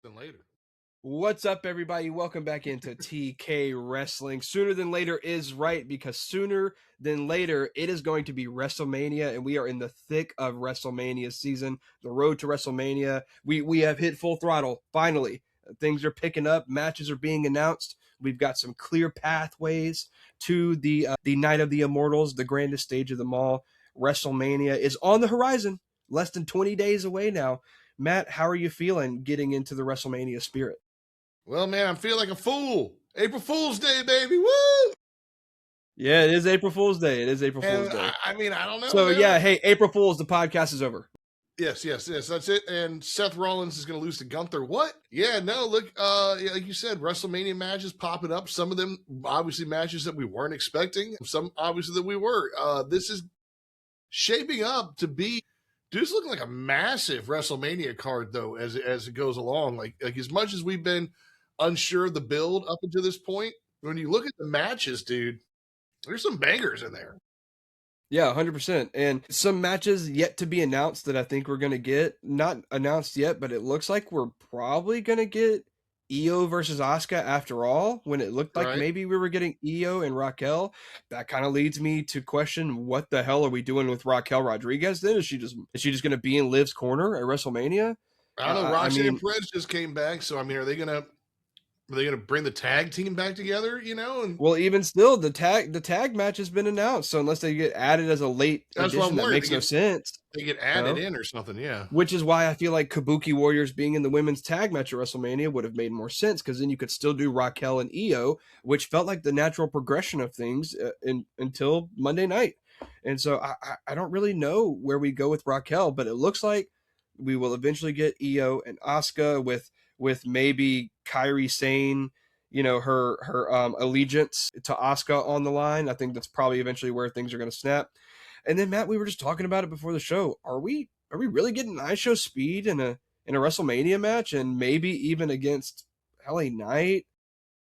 Than later. What's up, everybody? Welcome back into TK Wrestling. Sooner than later is right, because sooner than later it is going to be WrestleMania, and we are in the thick of WrestleMania season. The road to WrestleMania. We have hit full throttle. Finally, things are picking up. Matches are being announced. We've got some clear pathways to the Night of the Immortals, the grandest stage of them all. WrestleMania is on the horizon. Less than 20 days away now. Matt, how are you feeling getting into the WrestleMania spirit? Well, man, I'm feeling like a fool. April Fool's Day, baby. Woo! Yeah, it is April Fool's Day. It is April Fool's And Day. I don't know, So, man. yeah, hey, April Fool's, the podcast is over. Yes, that's it. And Seth Rollins is going to lose to Gunther. What? Yeah, no, look, like you said, WrestleMania matches popping up. Some of them, obviously, matches that we weren't expecting. Some, obviously, that we were. This is shaping up to be, dude, it's looking like a massive WrestleMania card, though, as it goes along. Like as much as we've been unsure of the build up until this point, when you look at the matches, dude, there's some bangers in there. Yeah, 100%. And some matches yet to be announced that I think we're going to get. Not announced yet, but it looks like we're probably going to get Io versus Asuka after all, when it looked like Right. maybe we were getting Io and Raquel. That kind of leads me to question, what the hell are we doing with Raquel Rodriguez then? Is she just going to be in Liv's corner at WrestleMania? I don't know. I Roxanne mean, Perez just came back, so I mean, are they gonna bring the tag team back together? You know, and well, even still, the tag match has been announced. So unless they get added as a late that's what I'm addition, that worried. makes no sense. They get added in or something. Yeah. Which is why I feel like Kabuki Warriors being in the women's tag match at WrestleMania would have made more sense, because then you could still do Raquel and Io, which felt like the natural progression of things until Monday night. And so I don't really know where we go with Raquel, but it looks like we will eventually get Io and Asuka with maybe Kairi Sane, her allegiance to Asuka on the line. I think that's probably eventually where things are going to snap. And then, Matt, we were just talking about it before the show. Are we really getting ISHO speed in a WrestleMania match, and maybe even against LA Knight?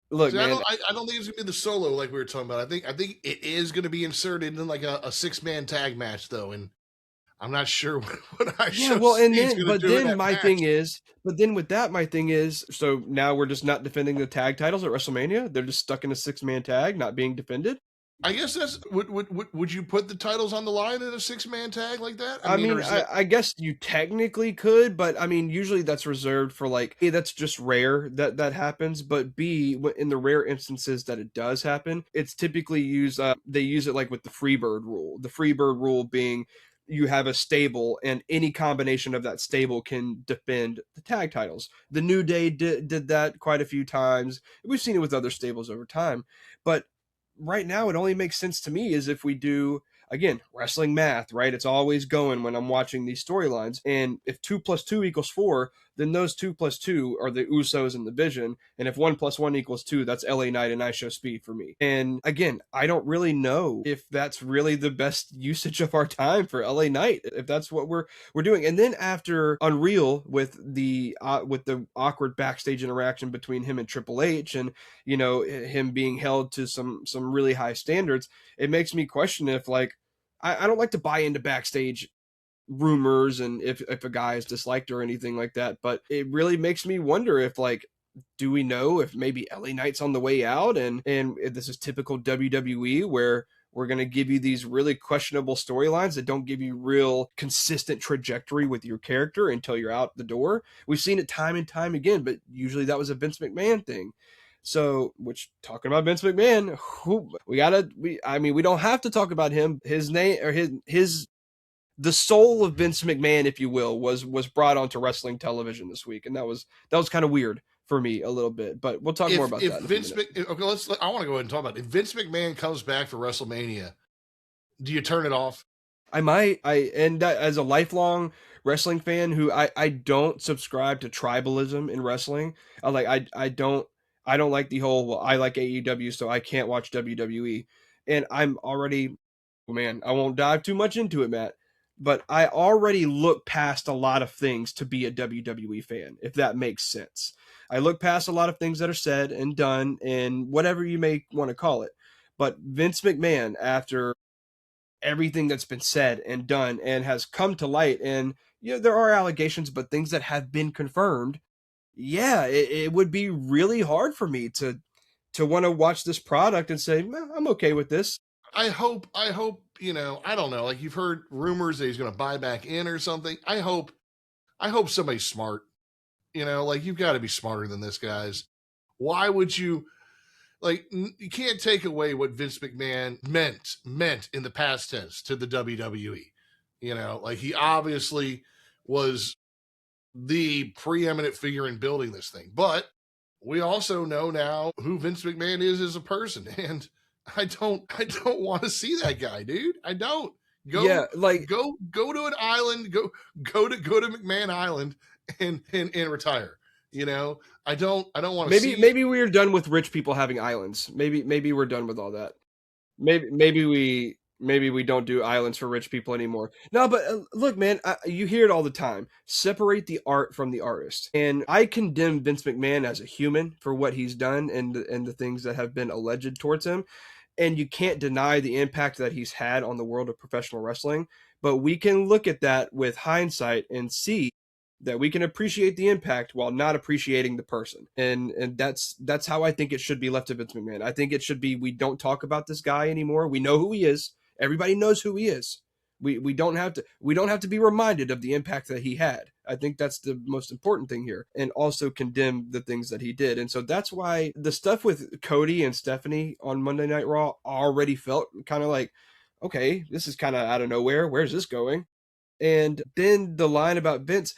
Look, See, man. I don't think it's gonna be the solo like we were talking about. I think it is gonna be inserted in like a 6-man tag match though, and I'm not sure what I Yeah, well, and then, gonna do in that my match. thing is, my thing is, so now we're just not defending the tag titles at WrestleMania. They're just stuck in a 6-man tag, not being defended. I guess that's would you put the titles on the line in a 6-man tag like that? I mean, I guess you technically could, but I mean, usually that's reserved for like, A, that's just rare that happens, but B, in the rare instances that it does happen, it's typically used, they use it like with the Freebird rule. The Freebird rule being, you have a stable, and any combination of that stable can defend the tag titles. The New Day did that quite a few times. We've seen it with other stables over time, but right now it only makes sense to me is if we do, again, wrestling math, right? It's always going when I'm watching these storylines. And if 2 + 2 = 4, then those 2 + 2 are the Usos and the Vision. And if 1 + 1 = 2, that's LA Knight and ISHO Speed for me. And again, I don't really know if that's really the best usage of our time for LA Knight, if that's what we're doing. And then after Unreal, with the awkward backstage interaction between him and Triple H, and him being held to some really high standards, it makes me question if, like, I don't like to buy into backstage rumors and if a guy is disliked or anything like that, but it really makes me wonder if, like, do we know if maybe LA Knight's on the way out, and this is typical WWE, where we're going to give you these really questionable storylines that don't give you real consistent trajectory with your character until you're out the door. We've seen it time and time again, but usually that was a Vince McMahon thing. So, which, talking about Vince McMahon, we don't have to talk about him. His name, or the soul of Vince McMahon, if you will, was brought onto wrestling television this week, and that was kind of weird for me a little bit. But we'll talk more about that. I want to go ahead and talk about it. If Vince McMahon comes back for WrestleMania, do you turn it off? I might. And as a lifelong wrestling fan who I don't subscribe to tribalism in wrestling. I don't like the whole, well, I like AEW, so I can't watch WWE. And I'm already, man, I won't dive too much into it, Matt, but I already look past a lot of things to be a WWE fan, if that makes sense. I look past a lot of things that are said and done, and whatever you may want to call it. But Vince McMahon, after everything that's been said and done and has come to light, and there are allegations, but things that have been confirmed, yeah, it would be really hard for me to want to watch this product and say, "Nah, I'm okay with this." I hope, I don't know. Like you've heard rumors that he's going to buy back in or something. I hope somebody's smart. Like you've got to be smarter than this, guys. Why would you you can't take away what Vince McMahon meant in the past tense to the WWE. Like he obviously was the preeminent figure in building this thing. But we also know now who Vince McMahon is as a person, and I don't want to see that guy, dude. I don't. Yeah, Go like go to an island, go to McMahon Island and retire. I don't want to see. maybe we're done with rich people having islands. Maybe we're done with all that. Maybe we don't do islands for rich people anymore. No, but look, man, you hear it all the time. Separate the art from the artist, and I condemn Vince McMahon as a human for what he's done and the things that have been alleged towards him. And you can't deny the impact that he's had on the world of professional wrestling. But we can look at that with hindsight and see that we can appreciate the impact while not appreciating the person. And that's how I think it should be left to Vince McMahon. I think it should be, we don't talk about this guy anymore. We know who he is. Everybody knows who he is. We don't have to be reminded of the impact that he had. I think that's the most important thing here, and also condemn the things that he did. And so that's why the stuff with Cody and Stephanie on Monday Night Raw already felt kind of like, okay, this is kind of out of nowhere. Where's this going? And then the line about Vince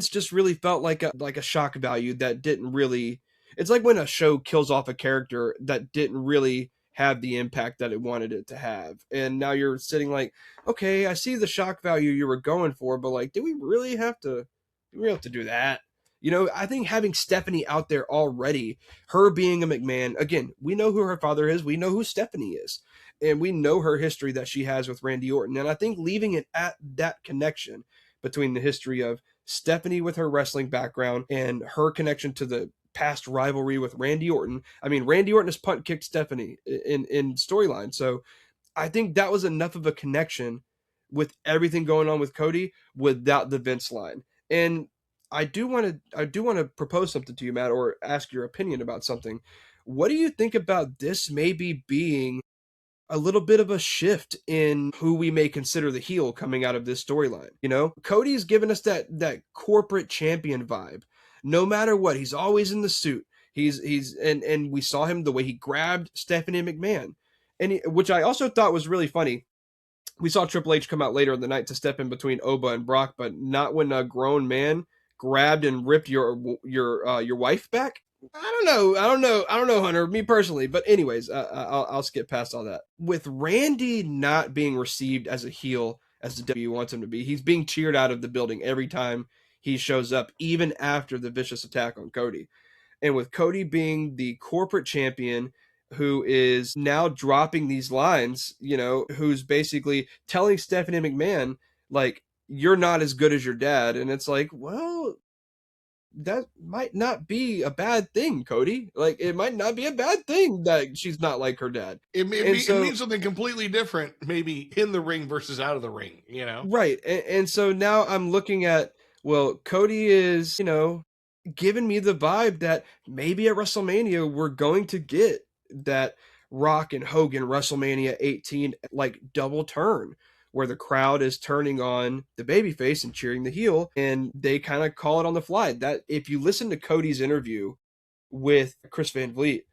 just really felt like a shock value that didn't really. It's like when a show kills off a character that didn't really have the impact that it wanted it to have. And now you're sitting like, okay, I see the shock value you were going for, but like, do we really have to do that? I think having Stephanie out there already, her being a McMahon, again, we know who her father is, we know who Stephanie is, and we know her history that she has with Randy Orton. And I think leaving it at that connection between the history of Stephanie with her wrestling background and her connection to the past rivalry with Randy Orton. I mean, Randy Orton has punt kicked Stephanie in storyline. So I think that was enough of a connection with everything going on with Cody without the Vince line. And I do want to propose something to you, Matt, or ask your opinion about something. What do you think about this maybe being a little bit of a shift in who we may consider the heel coming out of this storyline? Cody's given us that corporate champion vibe. No matter what, he's always in the suit. And we saw him the way he grabbed Stephanie McMahon, which I also thought was really funny. We saw Triple H come out later in the night to step in between Oba and Brock, but not when a grown man grabbed and ripped your wife back. I don't know, Hunter. Me personally, but anyways, I'll skip past all that. With Randy not being received as a heel as the W wants him to be, he's being cheered out of the building every time he shows up, even after the vicious attack on Cody. And with Cody being the corporate champion who is now dropping these lines, who's basically telling Stephanie McMahon, like, you're not as good as your dad. And it's like, well, that might not be a bad thing, Cody. Like, it might not be a bad thing that she's not like her dad. It means something completely different, maybe in the ring versus out of the ring. Right. And so now I'm looking at, well, Cody is, giving me the vibe that maybe at WrestleMania we're going to get that Rock and Hogan WrestleMania 18 like double turn where the crowd is turning on the babyface and cheering the heel, and they kind of call it on the fly. That if you listen to Cody's interview with Chris Van Vliet,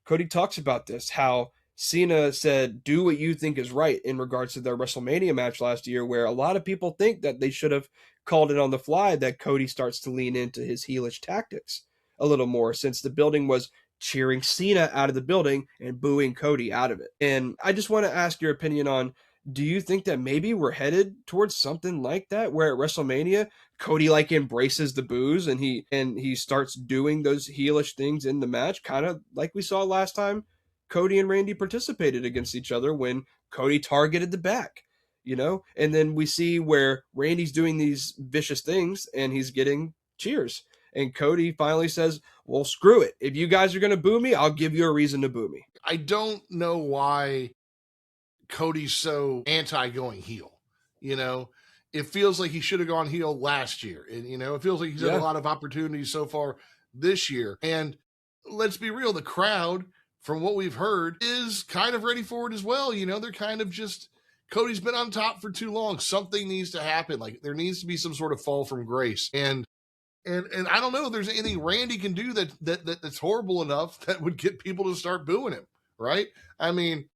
Cody talks about this, how Cena said, do what you think is right in regards to their WrestleMania match last year, where a lot of people think that they should have called it on the fly, that Cody starts to lean into his heelish tactics a little more since the building was cheering Cena out of the building and booing Cody out of it. And I just want to ask your opinion on, do you think that maybe we're headed towards something like that, where at WrestleMania Cody like embraces the boos and he starts doing those heelish things in the match, kind of like we saw last time Cody and Randy participated against each other when Cody targeted the back, and then we see where Randy's doing these vicious things and he's getting cheers. And Cody finally says, well, screw it. If you guys are going to boo me, I'll give you a reason to boo me. I don't know why Cody's so anti going heel. it feels like he should have gone heel last year. And, it feels like he's had a lot of opportunities so far this year. And let's be real, the crowd, from what we've heard, is kind of ready for it as well. They're kind of just, Cody's been on top for too long. Something needs to happen. Like, there needs to be some sort of fall from grace. And I don't know if there's anything Randy can do that's horrible enough that would get people to start booing him, right? I mean,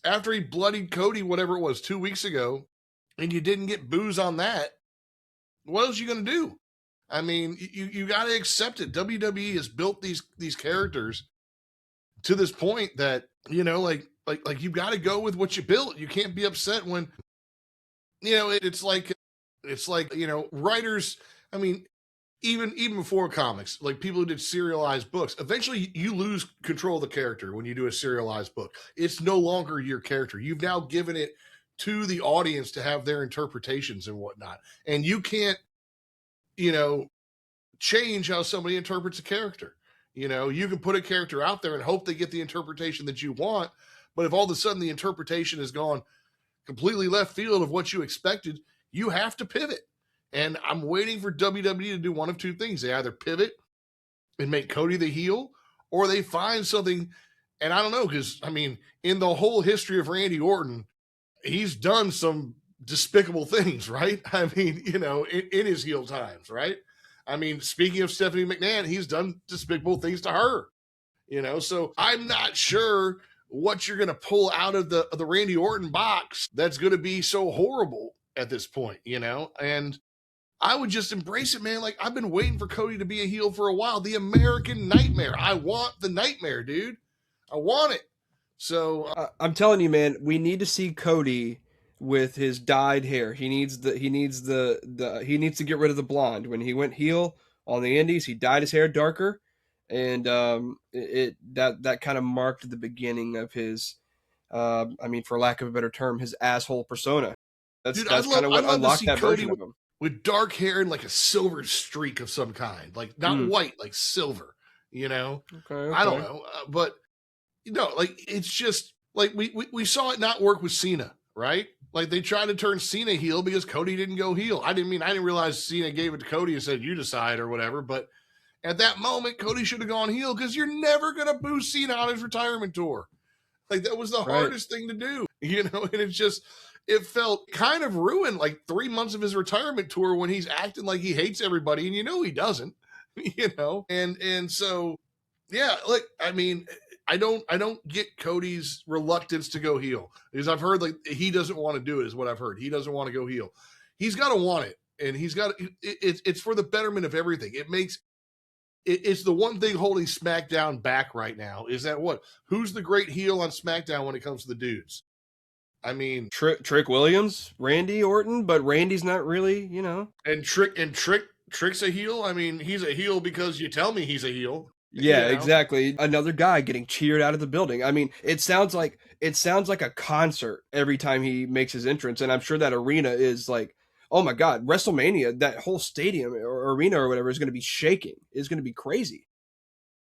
after he bloodied Cody, whatever it was, 2 weeks ago, and you didn't get boos on that, what else are you going to do? I mean, you got to accept it. WWE has built these characters to this point that, like you got to go with what you built. You can't be upset when, it's like, writers, I mean, even before comics, like people who did serialized books, eventually you lose control of the character when you do a serialized book. It's no longer your character. You've now given it to the audience to have their interpretations and whatnot. And you can't, change how somebody interprets a character. You can put a character out there and hope they get the interpretation that you want. But if all of a sudden the interpretation has gone completely left field of what you expected, you have to pivot. And I'm waiting for WWE to do one of two things. They either pivot and make Cody the heel, or they find something. And I don't know, because, I mean, in the whole history of Randy Orton, he's done some despicable things, right? I mean, in his heel times, right? I mean, speaking of Stephanie McMahon, he's done despicable things to her, So I'm not sure what you're going to pull out of the Randy Orton box that's going to be so horrible at this point, And I would just embrace it, man. Like, I've been waiting for Cody to be a heel for a while. The American Nightmare. I want the nightmare, dude. I want it. So I'm telling you, man, we need to see Cody with his dyed hair. He needs to get rid of the blonde. When he went heel on the Indies, he dyed his hair darker, and that kind of marked the beginning of his, for lack of a better term, his asshole persona. That's kind of what unlocked that version of him. With dark hair and like a silver streak of some kind, like not white, like silver, Okay. I don't know, but like, it's just like we saw it not work with Cena, right? Like, they tried to turn Cena heel because Cody didn't go heel. I didn't realize Cena gave it to Cody and said, you decide or whatever. But at that moment, Cody should have gone heel, because you're never going to boo Cena on his retirement tour. Like, that was the hardest thing to do, and it's just, it felt kind of ruined, like 3 months of his retirement tour, when he's acting like he hates everybody, and he doesn't, and so, yeah, look, I mean, I don't get Cody's reluctance to go heel, because I've heard, like, he doesn't want to do it, is what I've heard. He doesn't want to go heel. He's got to want it, and it's for the betterment of everything. It's the one thing holding SmackDown back right now, is that who's the great heel on SmackDown when it comes to the dudes? I mean, Trick Williams, Randy Orton, but Randy's not really, And Trick's a heel. I mean, he's a heel because you tell me he's a heel. Yeah, exactly. Another guy getting cheered out of the building. I mean, it sounds like a concert every time he makes his entrance, and I'm sure that arena is like, oh my God, WrestleMania, that whole stadium or arena or whatever is going to be shaking. It's going to be crazy.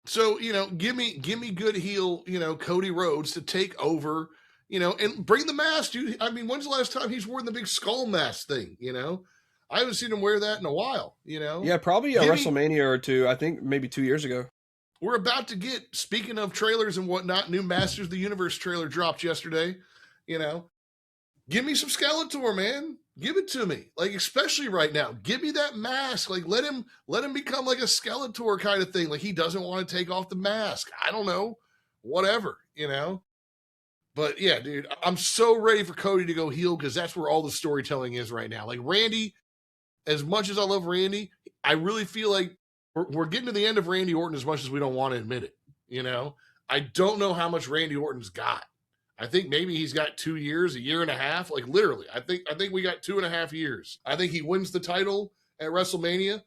So, give me good heel, Cody Rhodes to take over, and bring the mask, dude. I mean, when's the last time he's worn the big skull mask thing, I haven't seen him wear that in a while, Yeah, probably a WrestleMania or two. I think maybe 2 years ago. We're about to get, speaking of trailers and whatnot, new Masters of the Universe trailer dropped yesterday. Give me some Skeletor, man. Give it to me. Like, especially right now. Give me that mask. Like, let him become like a Skeletor kind of thing. Like, he doesn't want to take off the mask. I don't know. Whatever, But yeah, dude, I'm so ready for Cody to go heel, because that's where all the storytelling is right now. Like, Randy, as much as I love Randy, I really feel like we're getting to the end of Randy Orton as much as we don't want to admit it. I don't know how much Randy Orton's got. I think maybe he's got 2 years, a year and a half. Like, literally, I think we got 2.5 years. I think he wins the title at WrestleMania,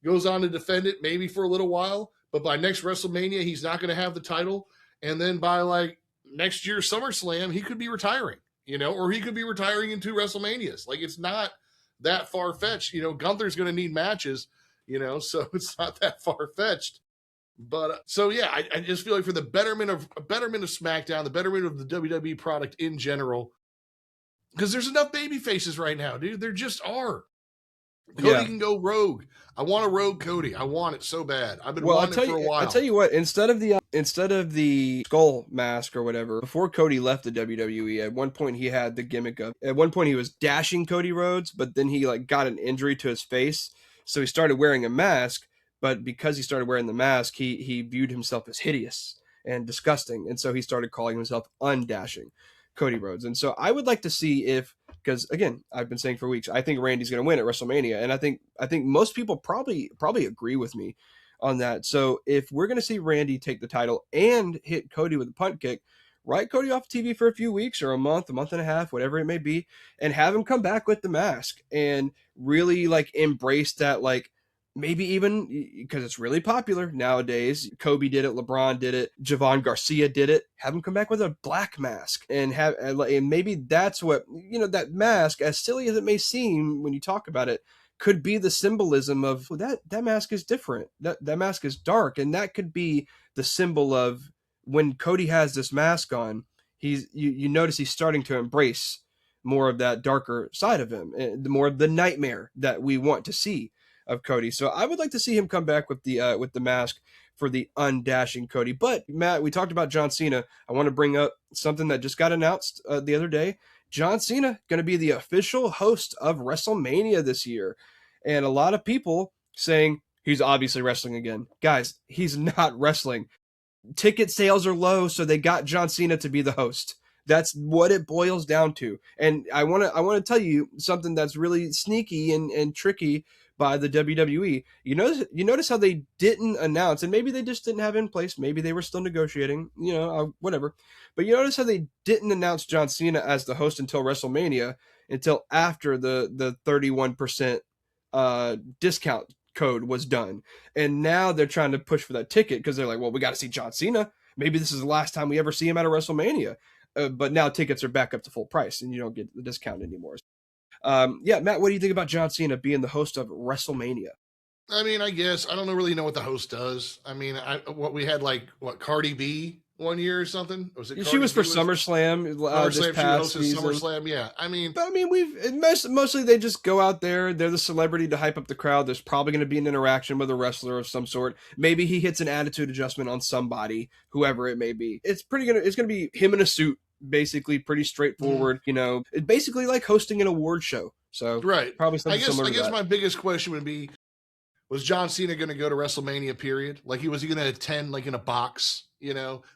goes on to defend it maybe for a little while, but by next WrestleMania, he's not going to have the title. And then by like next year's SummerSlam, he could be retiring, or he could be retiring in 2 WrestleManias. Like, it's not that far-fetched. Gunther's going to need matches, so it's not that far-fetched. But so yeah, I just feel like for the betterment of SmackDown, the betterment of the WWE product in general, Because there's enough baby faces right now, dude. There just are. Cody Yeah. can go rogue. I want a rogue Cody. I want it so bad. I've been Well, wanting it for a I'll while. tell you what. Instead of the skull mask or whatever, before Cody left the WWE, at one point he had the gimmick of. At one point he was dashing Cody Rhodes, but then he like got an injury to his face, so he started wearing a mask. But because he started wearing the mask, he viewed himself as hideous and disgusting, and so he started calling himself undashing Cody Rhodes. And so I would like to see if, because again, I've been saying for weeks, I think Randy's going to win at WrestleMania, and I think most people probably agree with me on that. So if we're going to see Randy take the title and hit Cody with a punt kick, write Cody off TV for a few weeks or a month and a half, whatever it may be, and have him come back with the mask and really like embrace that, like maybe even because it's really popular nowadays. Kobe did it, LeBron did it, Javon Garcia did it. Have him come back with a black mask and maybe that's what, that mask, as silly as it may seem when you talk about it, could be the symbolism of that mask is different. That mask is dark, and that could be the symbol of when Cody has this mask on. You notice he's starting to embrace more of that darker side of him, and more of the nightmare that we want to see of Cody. So I would like to see him come back with the mask for the undashing Cody. But Matt, we talked about John Cena. I want to bring up something that just got announced the other day. John Cena going to be the official host of WrestleMania this year. And a lot of people saying he's obviously wrestling again. Guys, he's not wrestling. Ticket sales are low, so they got John Cena to be the host. That's what it boils down to. And I want to tell you something that's really sneaky and tricky by the WWE. You notice how they didn't announce, and maybe they just didn't have it in place. Maybe they were still negotiating, whatever. But you notice how they didn't announce John Cena as the host until WrestleMania, until after the 31% discount code was done. And now they're trying to push for that ticket because they're like, well, we got to see John Cena. Maybe this is the last time we ever see him at a WrestleMania. But now tickets are back up to full price and you don't get the discount anymore. Matt, what do you think about John Cena being the host of WrestleMania? I mean, I guess I don't really know what the host does. I mean, we had Cardi B one year or something? Was it? She was for SummerSlam. This past season. SummerSlam. Yeah, mostly they just go out there. They're the celebrity to hype up the crowd. There's probably going to be an interaction with a wrestler of some sort. Maybe he hits an attitude adjustment on somebody, whoever it may be. It's going to be him in a suit, basically, pretty straightforward. It's basically like hosting an award show. So right, probably something similar. I guess my biggest question would be: was John Cena going to go to WrestleMania? Period. Like, was he going to attend in a box?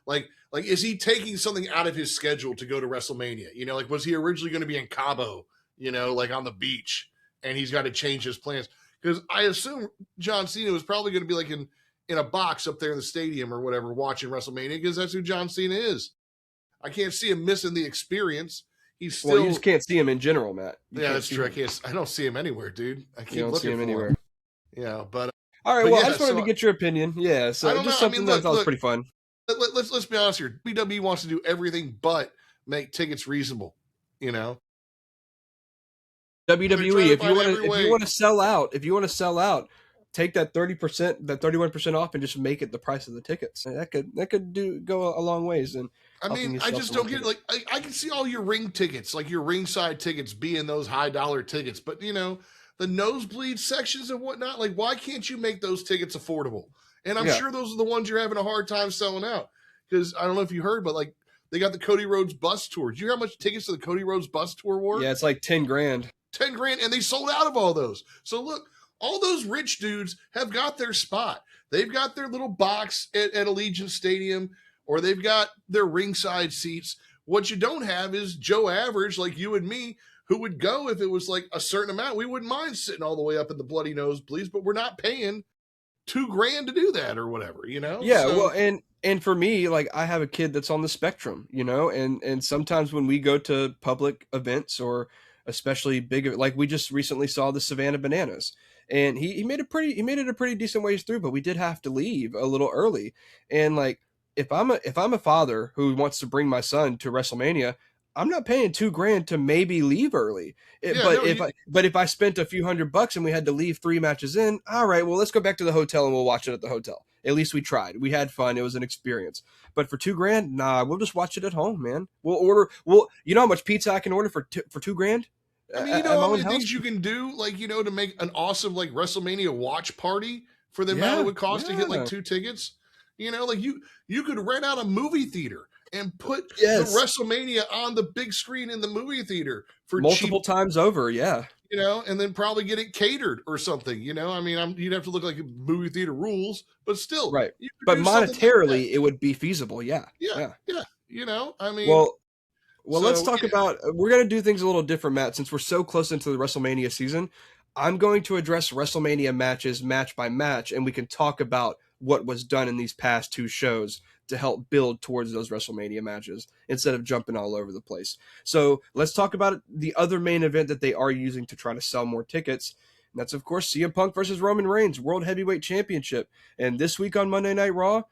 Like is he taking something out of his schedule to go to WrestleMania? Was he originally going to be in Cabo? On the beach, and he's got to change his plans because I assume John Cena was probably going to be in a box up there in the stadium or whatever watching WrestleMania because that's who John Cena is. I can't see him missing the experience. He's still. Well, you just can't see him in general, Matt. Yeah, that's true. I don't see him anywhere, dude. I keep looking see him anywhere. Yeah, but all right. Well, I just wanted to get your opinion. Yeah, so just something that I thought was pretty fun. Let's be honest here. WWE wants to do everything but make tickets reasonable. WWE, if you want to sell out, take that 30%, that 31% off, and just make it the price of the tickets. That could go a long ways. And I mean, I just don't get it. I can see all your ring tickets, like your ringside tickets, being those high dollar tickets, but the nosebleed sections and whatnot. Like, why can't you make those tickets affordable? And I'm sure those are the ones you're having a hard time selling out. Because I don't know if you heard, but they got the Cody Rhodes bus tour. Do you hear how much tickets to the Cody Rhodes bus tour were? Yeah, it's like $10,000. $10,000, and they sold out of all those. So look, all those rich dudes have got their spot. They've got their little box at Allegiant Stadium, or they've got their ringside seats. What you don't have is Joe Average, like you and me, who would go if it was a certain amount. We wouldn't mind sitting all the way up in the bloody nosebleeds, but we're not paying $2,000 to do that or whatever, Yeah, so, well, and for me, I have a kid that's on the spectrum, and sometimes when we go to public events or especially big, we just recently saw the Savannah Bananas, and he made it a pretty decent ways through, but we did have to leave a little early. And if I'm a father who wants to bring my son to WrestleMania, I'm not paying $2,000 to maybe leave early. If I spent a few $100 and we had to leave 3 matches in, all right, well, let's go back to the hotel and we'll watch it at the hotel. At least we tried. We had fun. It was an experience. But for $2,000, nah, we'll just watch it at home, man. We'll order. You know how much pizza I can order for $2,000 I mean, you at know my how own many house? things you can do, like, to make an awesome, like, WrestleMania watch party for the amount it Yeah, would cost to get, like, yeah. 2 tickets? Like, you could rent out a movie theater and put the Yes, WrestleMania on the big screen in the movie theater for cheap, multiple times over. Yeah, and then probably get it catered or something, I mean, you'd have to look like movie theater rules, but still, right. you could But do something like that. monetarily, it would be feasible. Yeah, Yeah, yeah. yeah, I mean, Well, let's so talk about. We're gonna do things a little different, Matt. Since we're so close into the WrestleMania season, I'm going to address WrestleMania matches match by match, and we can talk about what was done in these past 2 shows to help build towards those WrestleMania matches instead of jumping all over the place. So let's talk about the other main event that they are using to try to sell more tickets. And that's, of course, CM Punk versus Roman Reigns, World Heavyweight Championship. And this week on Monday Night Raw,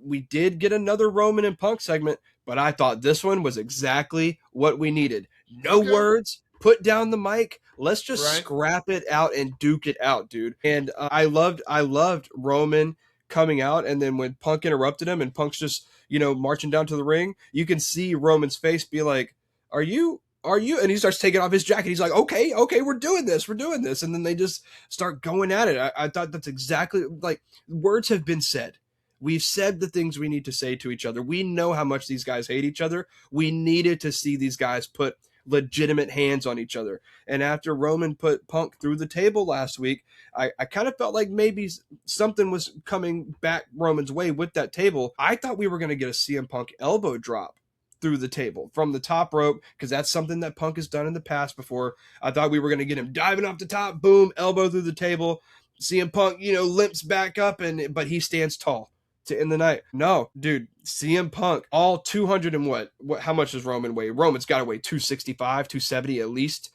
we did get another Roman and Punk segment, but I thought this one was exactly what we needed. No okay, words, put down the mic. Let's just right. scrap it out and duke it out, dude. And I loved Roman coming out, and then when Punk interrupted him, and Punk's just marching down to the ring, you can see Roman's face be like, "Are you?" Are you? And he starts taking off his jacket. He's like, okay, we're doing this. And then they just start going at it. I thought that's exactly like words have been said. We've said the things we need to say to each other. We know how much these guys hate each other. We needed to see these guys put legitimate hands on each other. And after Roman put Punk through the table last week, I kind of felt like maybe something was coming back Roman's way with that table. I thought we were going to get a CM Punk elbow drop through the table from the top rope, because that's something that Punk has done in the past before. I thought we were going to get him diving off the top, boom, elbow through the table. CM Punk, limps back up, but he stands tall to end the night. No, dude, CM Punk, all 200 and what? How much does Roman weigh? Roman's got to weigh 265, 270 at least,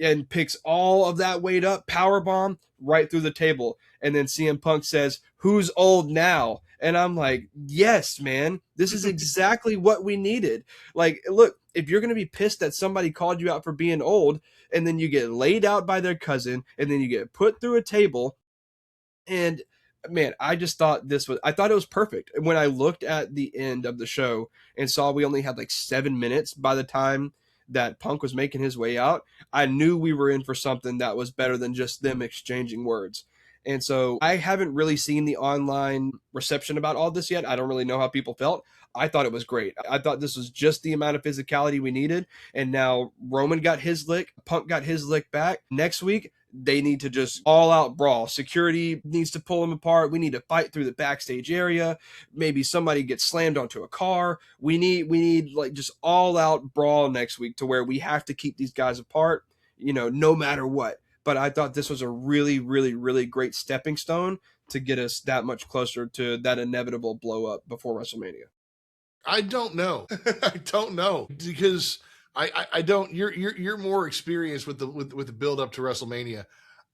and picks all of that weight up, power bomb right through the table. And then CM Punk says, "Who's old now?" And I'm like, yes, man, this is exactly what we needed. Like, look, if you're going to be pissed that somebody called you out for being old, and then you get laid out by their cousin, and then you get put through a table, and man, I thought it was perfect. When I looked at the end of the show and saw we only had like 7 minutes by the time that Punk was making his way out, I knew we were in for something that was better than just them exchanging words. And so I haven't really seen the online reception about all this yet. I don't really know how people felt. I thought it was great. I thought this was just the amount of physicality we needed. And now Roman got his lick, Punk got his lick back. Next week, they need to just all out brawl. Security needs to pull them apart. We need to fight through the backstage area. Maybe somebody gets slammed onto a car. We need like just all out brawl next week to where we have to keep these guys apart, no matter what. But I thought this was a really, really, really great stepping stone to get us that much closer to that inevitable blow up before WrestleMania. I don't know. I don't know, because I don't. You're more experienced with the build up to WrestleMania.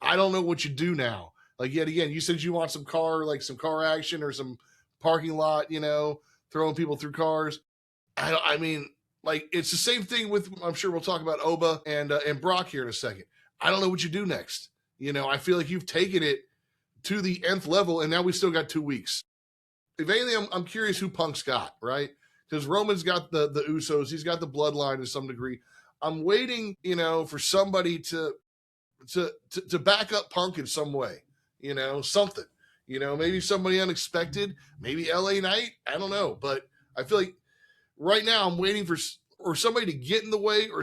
I don't know what you do now. Like, yet again, you said you want some car action or some parking lot, throwing people through cars. I mean, like, it's the same thing with. I'm sure we'll talk about Oba and Brock here in a second. I don't know what you do next. I feel like you've taken it to the nth level, and now we still got 2 weeks. If anything, I'm curious who Punk's got, right? Because Roman's got the Usos, he's got the bloodline to some degree. I'm waiting, for somebody to back up Punk in some way, something, maybe somebody unexpected, maybe LA Knight, I don't know, but I feel like right now I'm waiting for somebody to get in the way, or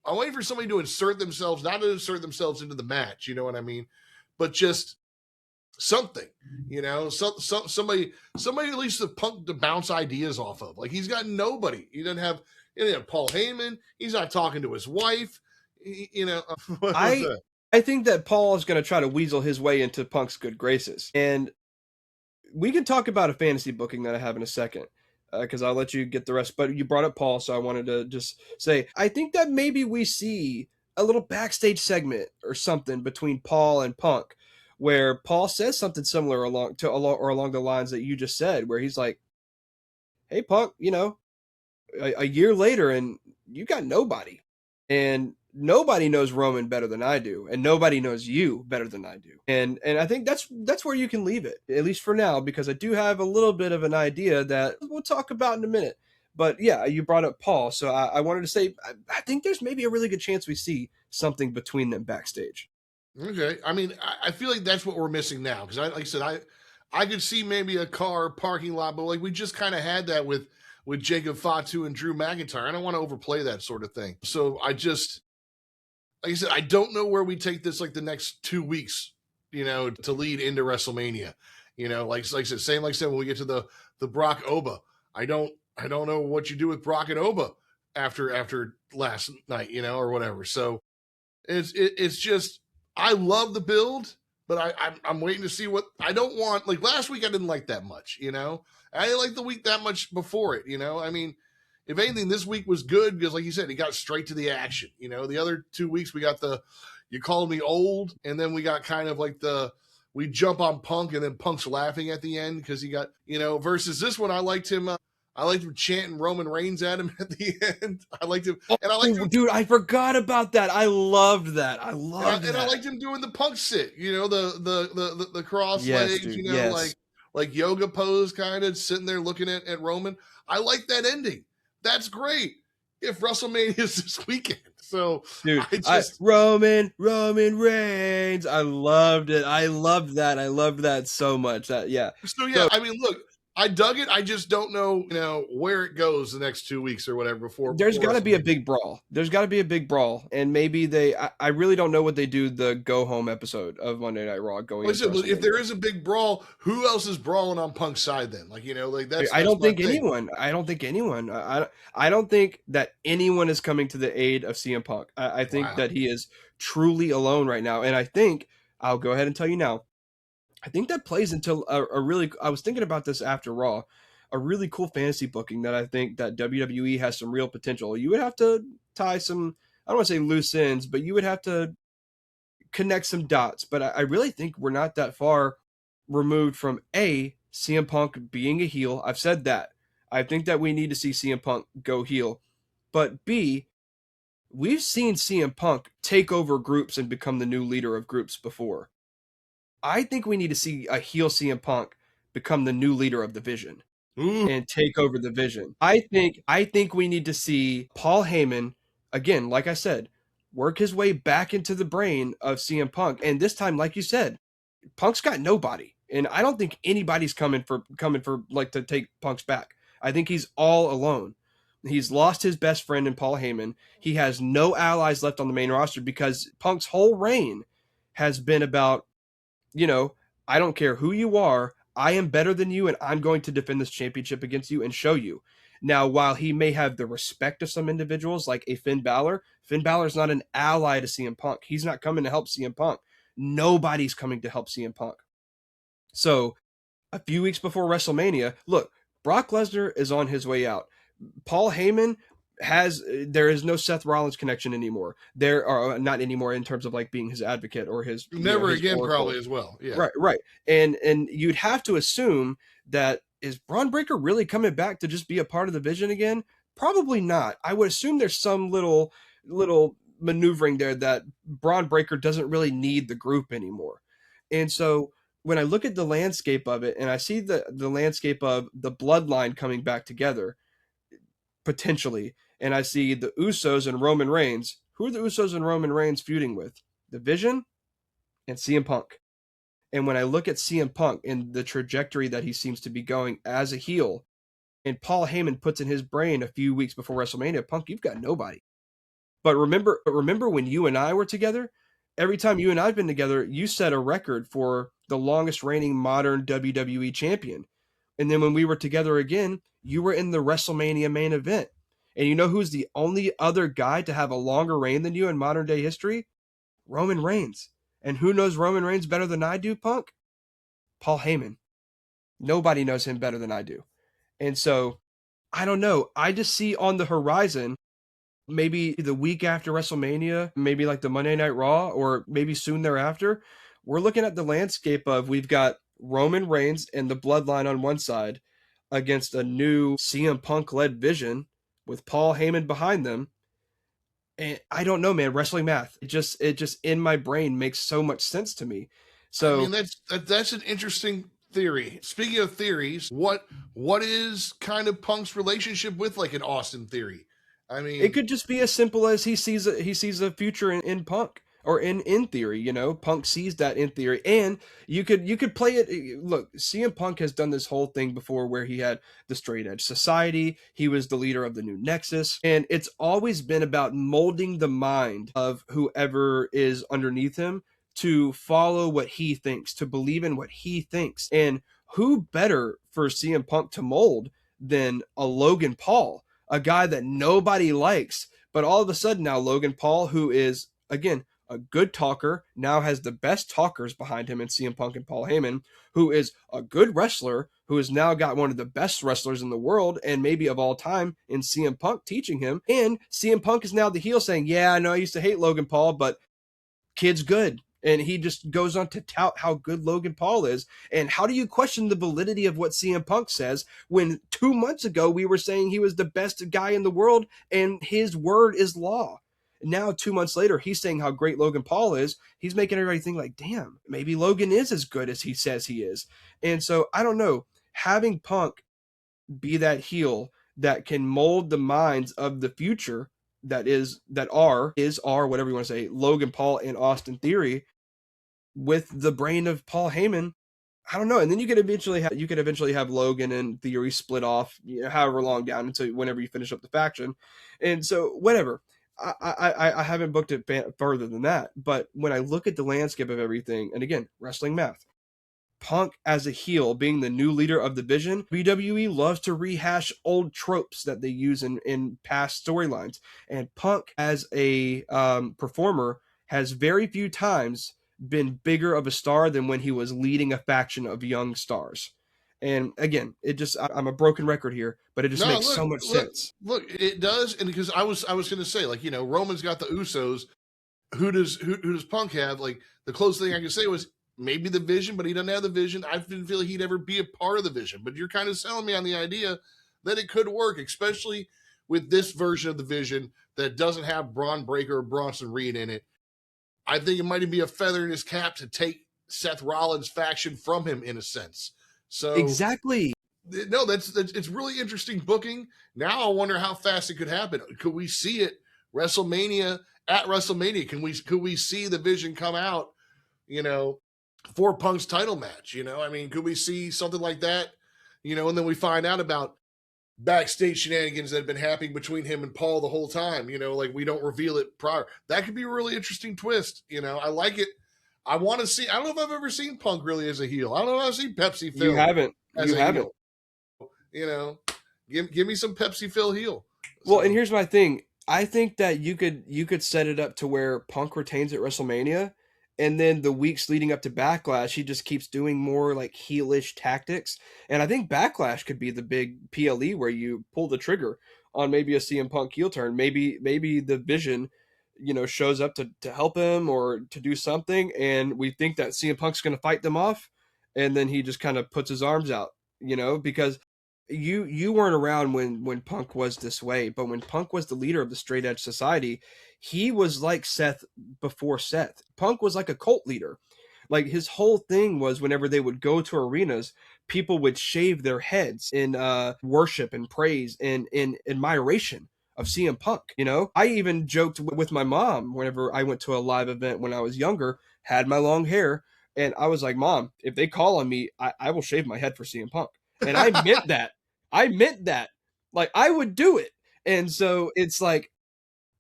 I'm waiting for somebody to insert themselves, not to insert themselves into the match, you know what I mean, but just something, somebody at least the Punk to bounce ideas off of. Like, he's got nobody. He doesn't have Paul Heyman. He's not talking to his wife. I think that Paul is going to try to weasel his way into Punk's good graces, and we can talk about a fantasy booking that I have in a second, because I'll let you get the rest. But you brought up Paul, so I wanted to just say I think that maybe we see a little backstage segment or something between Paul and Punk, where Paul says something similar along the lines that you just said, where he's like, "Hey, Punk, a year later and you got nobody." And nobody knows Roman better than I do, and nobody knows you better than I do. And I think that's where you can leave it, at least for now, because I do have a little bit of an idea that we'll talk about in a minute. But yeah, you brought up Paul, so I wanted to say I think there's maybe a really good chance we see something between them backstage. Okay. I mean, I feel like that's what we're missing now because like I said, I could see maybe a car parking lot, but like we just kind of had that with Jacob Fatu and Drew McIntyre. I don't want to overplay that sort of thing. So I just like I said, I don't know where we take this like the next 2 weeks, to lead into WrestleMania. Like I said, same like I said when we get to the Brock Oba. I don't know what you do with Brock and Oba after last night, or whatever. So it's just I love the build, but I'm waiting to see what I don't want. Like last week, I didn't like that much. I didn't like the week that much before it. I mean, if anything, this week was good because, like you said, he got straight to the action. The other 2 weeks we got you called me old, and then we got kind of like we jump on Punk, and then Punk's laughing at the end because he got versus this one. I liked him. I liked him chanting Roman Reigns at him at the end. I liked him, and I liked him, dude. I forgot about that. I loved that. I loved and that. I liked him doing the Punk sit. The cross yes, legs. Dude, yes. like yoga pose, kind of sitting there looking at Roman. I like that ending. That's great. If WrestleMania is this weekend, so dude, Roman Reigns. I loved it. I loved that. I loved that so much. So I mean, look. I dug it. I just don't know, where it goes the next 2 weeks or whatever. There's got to be a big brawl. There's got to be a big brawl, and maybe I really don't know what they do the go home episode of Monday Night Raw going. Listen, if there is a big brawl, who else is brawling on Punk's side then? That's. I don't think anyone. I don't think anyone. I don't think that anyone is coming to the aid of CM Punk. I think that he is truly alone right now, and I think I'll go ahead and tell you now. I think that plays into a really, I was thinking about this after Raw, a really cool fantasy booking that I think that WWE has some real potential. You would have to tie some, I don't want to say loose ends, but you would have to connect some dots. But I really think we're not that far removed from CM Punk being a heel. I've said that. I think that we need to see CM Punk go heel. But B, we've seen CM Punk take over groups and become the new leader of groups before. I think we need to see a heel CM Punk become the new leader of the Vision and take over the Vision. I think we need to see Paul Heyman, again, like I said, work his way back into the brain of CM Punk. And this time, like you said, Punk's got nobody. And I don't think anybody's coming for like to take Punk's back. I think he's all alone. He's lost his best friend in Paul Heyman. He has no allies left on the main roster because Punk's whole reign has been about, I don't care who you are, I am better than you, and I'm going to defend this championship against you and show you. Now, while he may have the respect of some individuals, like a Finn Balor is not an ally to CM Punk. He's not coming to help CM Punk. Nobody's coming to help CM Punk. So, a few weeks before WrestleMania, look, Brock Lesnar is on his way out. Paul Heyman there is no Seth Rollins connection anymore. There are not anymore in terms of like being his advocate or his his again oracle. Probably as well. Yeah. Right. And you'd have to assume that is Braun Breaker really coming back to just be a part of the Vision again? Probably not. I would assume there's some little maneuvering there that Braun Breaker doesn't really need the group anymore. And so when I look at the landscape of it and I see the landscape of the bloodline coming back together potentially, and I see the Usos and Roman Reigns. Who are the Usos and Roman Reigns feuding with? The Vision and CM Punk. And when I look at CM Punk and the trajectory that he seems to be going as a heel, and Paul Heyman puts in his brain a few weeks before WrestleMania, Punk, you've got nobody. But remember when you and I were together, every time you and I've been together, you set a record for the longest reigning modern WWE champion. And then when we were together again, you were in the WrestleMania main event. And you know who's the only other guy to have a longer reign than you in modern day history? Roman Reigns. And who knows Roman Reigns better than I do, Punk? Paul Heyman. Nobody knows him better than I do. And so, I don't know. I just see on the horizon, maybe the week after WrestleMania, maybe like the Monday Night Raw, or maybe soon thereafter, we're looking at the landscape of we've got Roman Reigns and the Bloodline on one side against a new CM Punk-led Vision with Paul Heyman behind them. And I don't know, man, wrestling math. It just in my brain makes so much sense to me. I mean, So that's an interesting theory. Speaking of theories, what is kind of Punk's relationship with like an Austin Theory? I it mean, could just be as simple as he sees a future in Punk, or in theory, Punk sees that in theory. And you could play it. Look, CM Punk has done this whole thing before where he had the Straight Edge Society, he was the leader of the New Nexus, and it's always been about molding the mind of whoever is underneath him to follow what he thinks, to believe in what he thinks. And who better for CM Punk to mold than a Logan Paul, a guy that nobody likes. But all of a sudden now, Logan Paul, who is, again, a good talker, now has the best talkers behind him in CM Punk and Paul Heyman, who is a good wrestler, who has now got one of the best wrestlers in the world and maybe of all time in CM Punk teaching him. And CM Punk is now the heel saying, yeah, I know I used to hate Logan Paul, but kid's good. And he just goes on to tout how good Logan Paul is. And how do you question the validity of what CM Punk says when 2 months ago we were saying he was the best guy in the world and his word is law? Now, 2 months later, he's saying how great Logan Paul is. He's making everybody think like, damn, maybe Logan is as good as he says he is. And so I don't know, having Punk be that heel that can mold the minds of the future, that are whatever you want to say, Logan Paul and Austin Theory, with the brain of Paul Heyman. I don't know. And then you could eventually have Logan and Theory split off, however long down until whenever you finish up the faction. And so whatever. I haven't booked it further than that. But when I look at the landscape of everything, and again, wrestling math, Punk as a heel being the new leader of the Vision, WWE loves to rehash old tropes that they use in past storylines. And Punk as a performer has very few times been bigger of a star than when he was leading a faction of young stars. And again, I'm a broken record here, but it just no, makes so much sense. look, it does. And because I was going to say, like, Roman's got the Usos. Who does Punk have? Like, the closest thing I can say was maybe the Vision, but he doesn't have the Vision. I didn't feel like he'd ever be a part of the Vision. But you're kind of selling me on the idea that it could work, especially with this version of the Vision that doesn't have Braun Breaker or Bronson Reed in it. I think it might even be a feather in his cap to take Seth Rollins' faction from him in a sense. So Exactly. no, that's it's really interesting booking. Now I wonder how fast it could happen. Could we see it WrestleMania at WrestleMania? Could we see the Vision come out, you know, for Punk's title match? I mean, could we see something like that? And then we find out about backstage shenanigans that have been happening between him and Paul the whole time. Like we don't reveal it prior. That could be a really interesting twist. I like it. I want to see. I don't know if I've ever seen Punk really as a heel. I don't know if I've seen Pepsi You Phil haven't. as You a haven't. heel. You know, give me some Pepsi Phil heel. Well, and So, here's my thing. I think that you could set it up to where Punk retains at WrestleMania, and then the weeks leading up to Backlash, he just keeps doing more like heelish tactics. And I think Backlash could be the big PLE where you pull the trigger on maybe a CM Punk heel turn. Maybe the Vision, shows up to help him or to do something, and we think that CM Punk's going to fight them off, and then he just kind of puts his arms out, because you weren't around when Punk was this way, but when Punk was the leader of the Straight Edge Society, he was like Seth before Seth. Punk was like a cult leader. Like his whole thing was whenever they would go to arenas, people would shave their heads in worship and praise and in admiration of CM Punk. I even joked with my mom whenever I went to a live event when I was younger, had my long hair, and I was like, Mom, if they call on me, I will shave my head for CM Punk. And I meant that. I meant that. Like I would do it. And so it's like,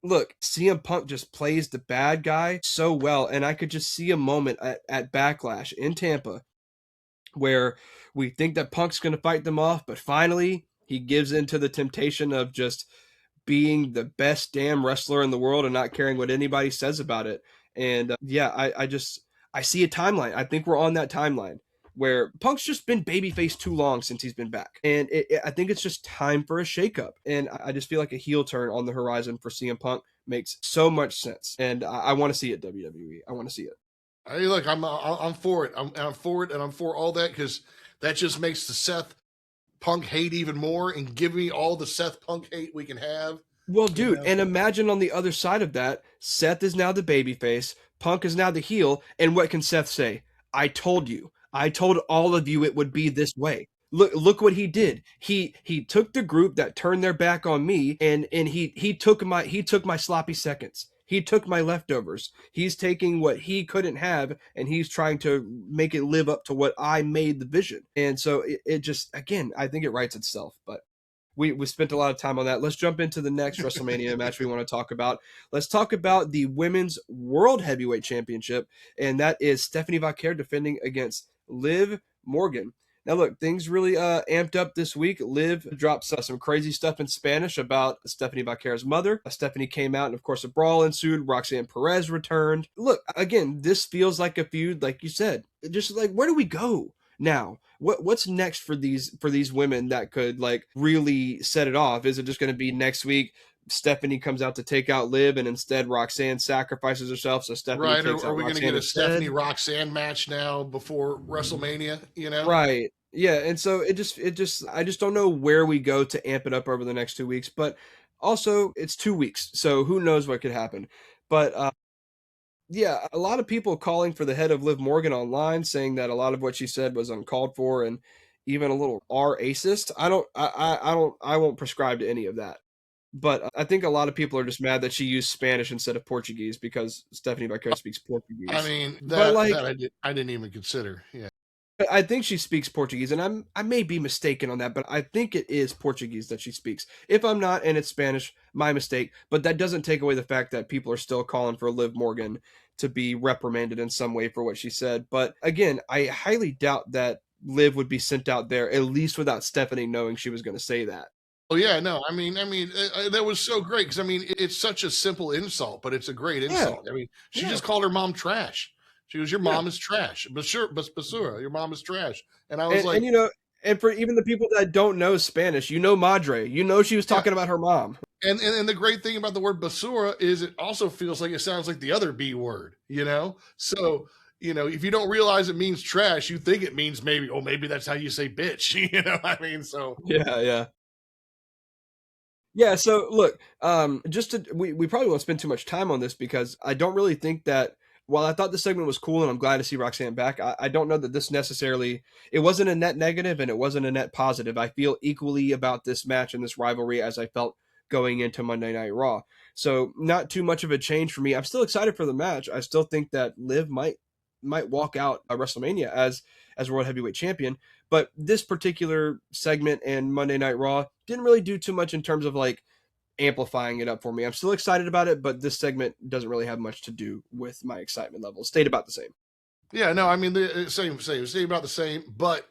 look, CM Punk just plays the bad guy so well. And I could just see a moment at Backlash in Tampa where we think that Punk's going to fight them off, but finally he gives into the temptation of just being the best damn wrestler in the world and not caring what anybody says about it. And yeah, I see a timeline. I think we're on that timeline where Punk's just been babyface too long since he's been back. And I think it's just time for a shakeup. And I just feel like a heel turn on the horizon for CM Punk makes so much sense. And I want to see it, WWE. I want to see it. hey, look, I'm for it. I'm for it, and I'm for all that because that just makes the Seth Punk hate even more, and give me all the Seth Punk hate we can have. Well, You dude, know, and imagine on the other side of that, Seth is now the babyface, Punk is now the heel, and what can Seth say? I told you. I told all of you it would be this way. Look what he did. He took the group that turned their back on me and he took my sloppy seconds. He took my leftovers. He's taking what he couldn't have and he's trying to make it live up to what I made the vision. And so it just again, I think it writes itself, but we spent a lot of time on that. Let's jump into the next WrestleMania match we want to talk about. Let's talk about the Women's World Heavyweight Championship, and that is Stephanie Vaquer defending against Liv Morgan. Now, look, things really amped up this week. Liv dropped some crazy stuff in Spanish about Stephanie Vaquer's mother. Stephanie came out, and of course, a brawl ensued. Roxanne Perez returned. Look, again, this feels like a feud, like you said. Just like, where do we go now? What's next for these women that could like really set it off? Is it just going to be next week Stephanie comes out to take out Liv and instead Roxanne sacrifices herself so Stephanie right? takes Are out we going to Roxanne get a instead? Stephanie Roxanne match now before WrestleMania? You know, Right. Yeah, and so it just I just don't know where we go to amp it up over the next 2 weeks, but also it's 2 weeks, so who knows what could happen. But yeah, a lot of people calling for the head of Liv Morgan online, saying that a lot of what she said was uncalled for and even a little racist. I won't prescribe to any of that. But I think a lot of people are just mad that she used Spanish instead of Portuguese because Stephanie Vaquer speaks I Portuguese. mean But like, I didn't even consider. Yeah, I think she speaks Portuguese, and I may be mistaken on that, but I think it is Portuguese that she speaks. If I'm not, and it's Spanish, my mistake. But that doesn't take away the fact that people are still calling for Liv Morgan to be reprimanded in some way for what she said. But again, I highly doubt that Liv would be sent out there, at least without Stephanie knowing she was going to say that. oh yeah, no, that was so great because I mean it's such a simple insult, but it's a great Yeah, insult. I mean, she yeah, just called her mom trash. She goes, "Your yeah. mom is trash." But sure, but Basura, your mom is trash. And I was And like, you know, and for even the people that don't know Spanish, you know Madre, you know she was yeah. talking about her mom. And the great thing about the word basura is it also feels like it sounds like the other B word, you know? So, if you don't realize it means trash, you think it means maybe that's how you say bitch, I mean, so Yeah, yeah. Yeah, so look, just to we probably won't spend too much time on this because I don't really think that while I thought the segment was cool and I'm glad to see Roxanne back, I don't know that this necessarily it wasn't a net negative and it wasn't a net positive. I feel equally about this match and this rivalry as I felt going into Monday Night Raw. So not too much of a change for me. I'm still excited for the match. I still think that Liv might walk out at WrestleMania as World Heavyweight Champion. But this particular segment and Monday Night Raw didn't really do too much in terms of like amplifying it up for me. I'm still excited about it, but this segment doesn't really have much to do with my excitement level. It stayed about the same. yeah, no, I mean the same about the same, but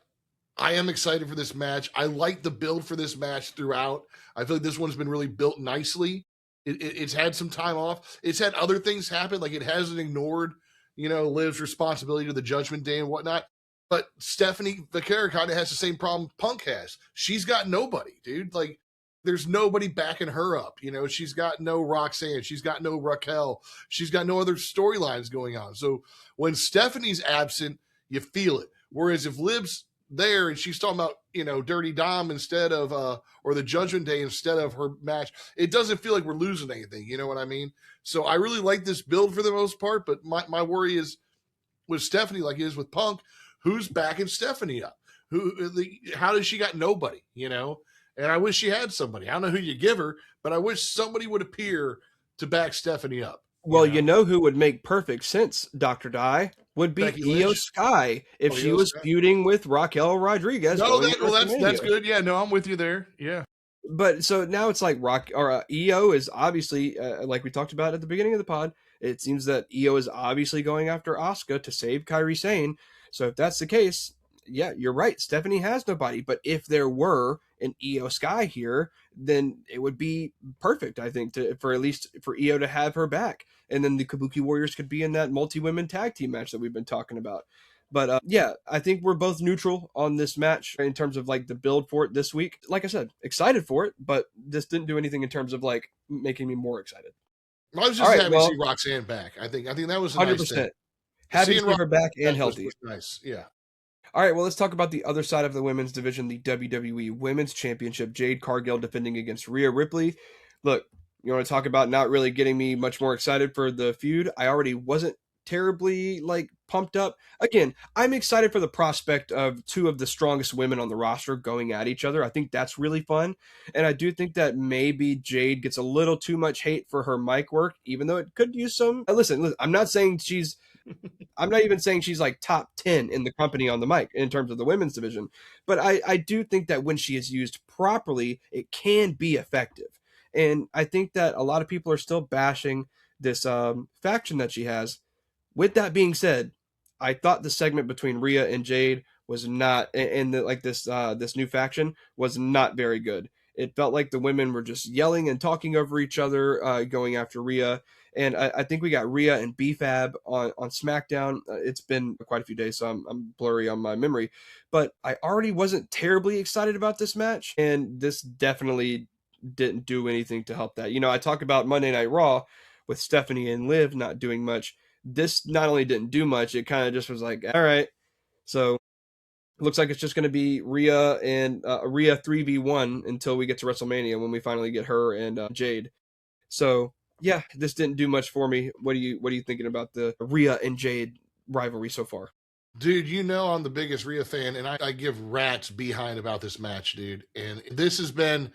I am excited for this match. I like the build for this match throughout. I feel like this one's been really built nicely. It's had some time off. It's had other things happen, like it hasn't ignored, Liv's responsibility to the Judgment Day and whatnot. But Stephanie Vaquer kind of has the same problem Punk has. She's got nobody, dude. Like, there's nobody backing her up. She's got no Roxanne. She's got no Raquel. She's got no other storylines going on. So when Stephanie's absent, you feel it. Whereas if Liv's there and she's talking about, Dirty Dom instead of, or the Judgment Day instead of her match, it doesn't feel like we're losing anything. You know what I mean? So I really like this build for the most part, but my worry is with Stephanie, like it is with Punk, who's backing Stephanie up? How does she got nobody, And I wish she had somebody. I don't know who you give her, but I wish somebody would appear to back Stephanie up. Well, you know who would make perfect sense, Dr. Dye, would be Becky Io Lynch? Sky if Oh, she Io was Sky. feuding with Raquel Rodriguez. No, going to that's WrestleMania. good. Yeah, no, I'm with you there. Yeah. But so now it's like Io is obviously like we talked about at the beginning of the pod. It seems that Io is obviously going after Asuka to save Kairi Sane. So if that's the case, yeah, you're right. Stephanie has nobody. But if there were an Io Sky here, then it would be perfect. I think for at least for Io to have her back, and then the Kabuki Warriors could be in that multi-women tag team match that we've been talking about. But yeah, I think we're both neutral on this match in terms of like the build for it this week. Like I said, excited for it, but this didn't do anything in terms of like making me more excited. I was All just right, happy to well, see Roxanne back. I think that was a nice thing. 100%. Happy to Seeing see her back and Roxanne healthy. was nice. Yeah. All right, well, let's talk about the other side of the women's division, the WWE Women's Championship. Jade Cargill defending against Rhea Ripley. Look, You want to talk about not really getting me much more excited for the feud? I already wasn't terribly like pumped up. Again, I'm excited for the prospect of two of the strongest women on the roster going at each other. I think that's really fun. And I do think that maybe Jade gets a little too much hate for her mic work, even though it could use some. Listen, I'm not saying I'm not even saying she's like top 10 in the company on the mic in terms of the women's division, but I do think that when she is used properly, it can be effective. And I think that a lot of people are still bashing this faction that she has. With that being said, I thought the segment between Rhea and Jade was not, and like this new faction was not very good. It felt like the women were just yelling and talking over each other, going after Rhea. And I think we got Rhea and BFAB on SmackDown. It's been quite a few days, so I'm blurry on my memory. But I already wasn't terribly excited about this match, and this definitely didn't do anything to help that. You know, I talk about Monday Night Raw with Stephanie and Liv not doing much. This not only didn't do much, it kind of just was like, all right. So it looks like it's just going to be Rhea and Rhea 3v1 until we get to WrestleMania when we finally get her and Jade. So yeah, this didn't do much for me. What are you thinking about the Rhea and Jade rivalry so far? Dude, you know I'm the biggest Rhea fan, and I give rats behind about this match, dude. And this has been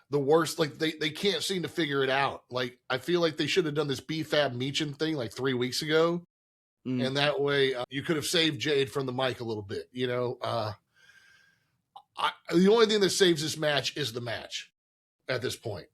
the worst. Like they can't seem to figure it out. Like I feel like they should have done this BFAB Meechin thing like 3 weeks ago, and that way you could have saved Jade from the mic a little bit. You know, the only thing that saves this match is the match at this point.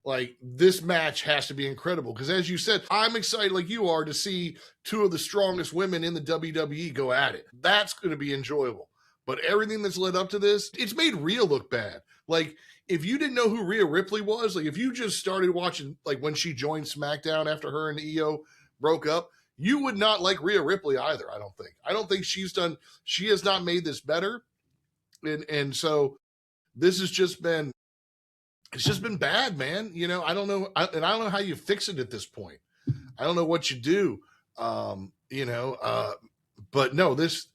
Like this match has to be incredible because, as you said, I'm excited like you are to see two of the strongest women in the WWE go at it. That's going to be enjoyable. But everything that's led up to this, it's made Rhea look bad. Like if you didn't know who Rhea Ripley was, like if you just started watching like when she joined SmackDown after her and EO broke up, you would not like Rhea Ripley either. I don't think. I don't think she has not made this better, and so this has just been it's just been bad, man. You know, I don't know, and I don't know how you fix it at this point. I don't know what you do. You know, but no, this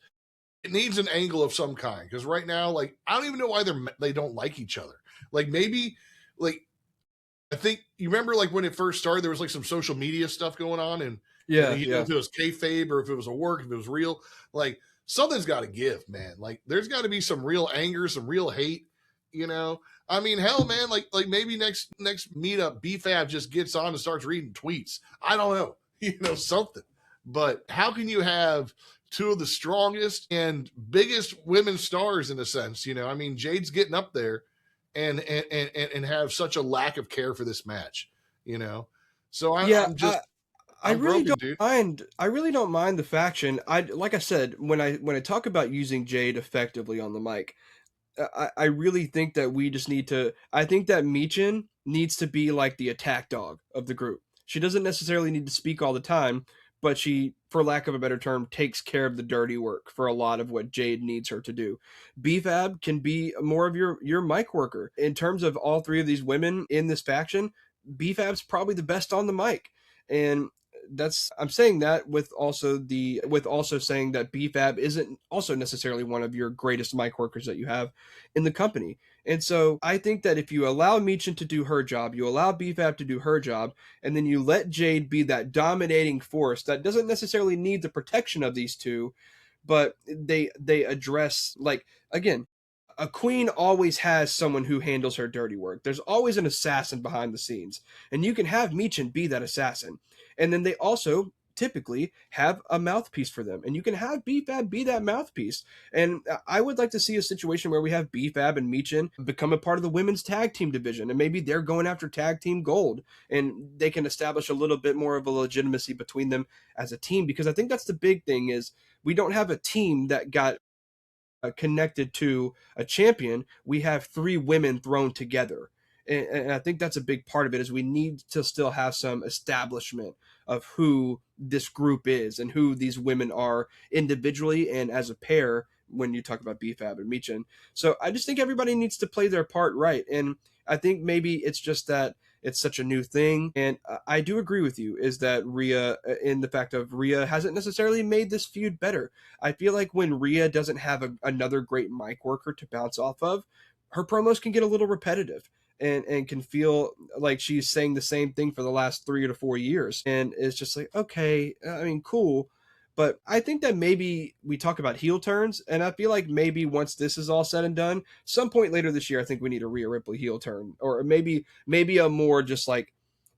it needs an angle of some kind because right now, like, I don't even know why they don't like each other. Like maybe, like I think you remember, like when it first started, there was like some social media stuff going on, and Yeah, you know, if it was kayfabe or if it was a work, if it was real, like something's got to give, man. Like there's got to be some real anger, some real hate. You know, I mean, hell, man, like maybe next meetup, BFAB just gets on and starts reading tweets. I don't know, you know, something. But how can you have two of the strongest and biggest women stars in a sense? You know, I mean, Jade's getting up there, and have such a lack of care for this match. You know, so yeah. I I'm really broken, don't dude. mind. I really don't mind the faction. I like I said when I talk about using Jade effectively on the mic, I really think that we just need to. I think that Meechin needs to be like the attack dog of the group. She doesn't necessarily need to speak all the time, but she, for lack of a better term, takes care of the dirty work for a lot of what Jade needs her to do. BFAB can be more of your mic worker. In terms of all three of these women in this faction, BFAB's probably the best on the mic. And that's I'm saying that with also saying that BFAB isn't also necessarily one of your greatest mic workers that you have in the company. And so I think that if you allow Meechin to do her job, you allow BFAB to do her job, and then you let Jade be that dominating force that doesn't necessarily need the protection of these two, but they address like again, a queen always has someone who handles her dirty work. There's always an assassin behind the scenes, and you can have Meechin be that assassin. And then they also typically have a mouthpiece for them, and you can have BFAB be that mouthpiece. And I would like to see a situation where we have BFAB and Meechin become a part of the women's tag team division, and maybe they're going after tag team gold, and they can establish a little bit more of a legitimacy between them as a team. Because I think that's the big thing is we don't have a team that got connected to a champion. We have three women thrown together, and I think that's a big part of it is we need to still have some establishment of who this group is and who these women are individually and as a pair when you talk about BFAB and Meechin. So I just think everybody needs to play their part right, and I think maybe it's just that it's such a new thing. And I do agree with you is that Rhea, in the fact of Rhea hasn't necessarily made this feud better. I feel like when Rhea doesn't have another great mic worker to bounce off of, her promos can get a little repetitive. and can feel like she's saying the same thing for the last 3 to 4 years. And it's just like, okay, I mean, cool. But I think that maybe we talk about heel turns, and I feel like maybe once this is all said and done, some point later this year, I think we need a Rhea Ripley heel turn, or maybe a more just like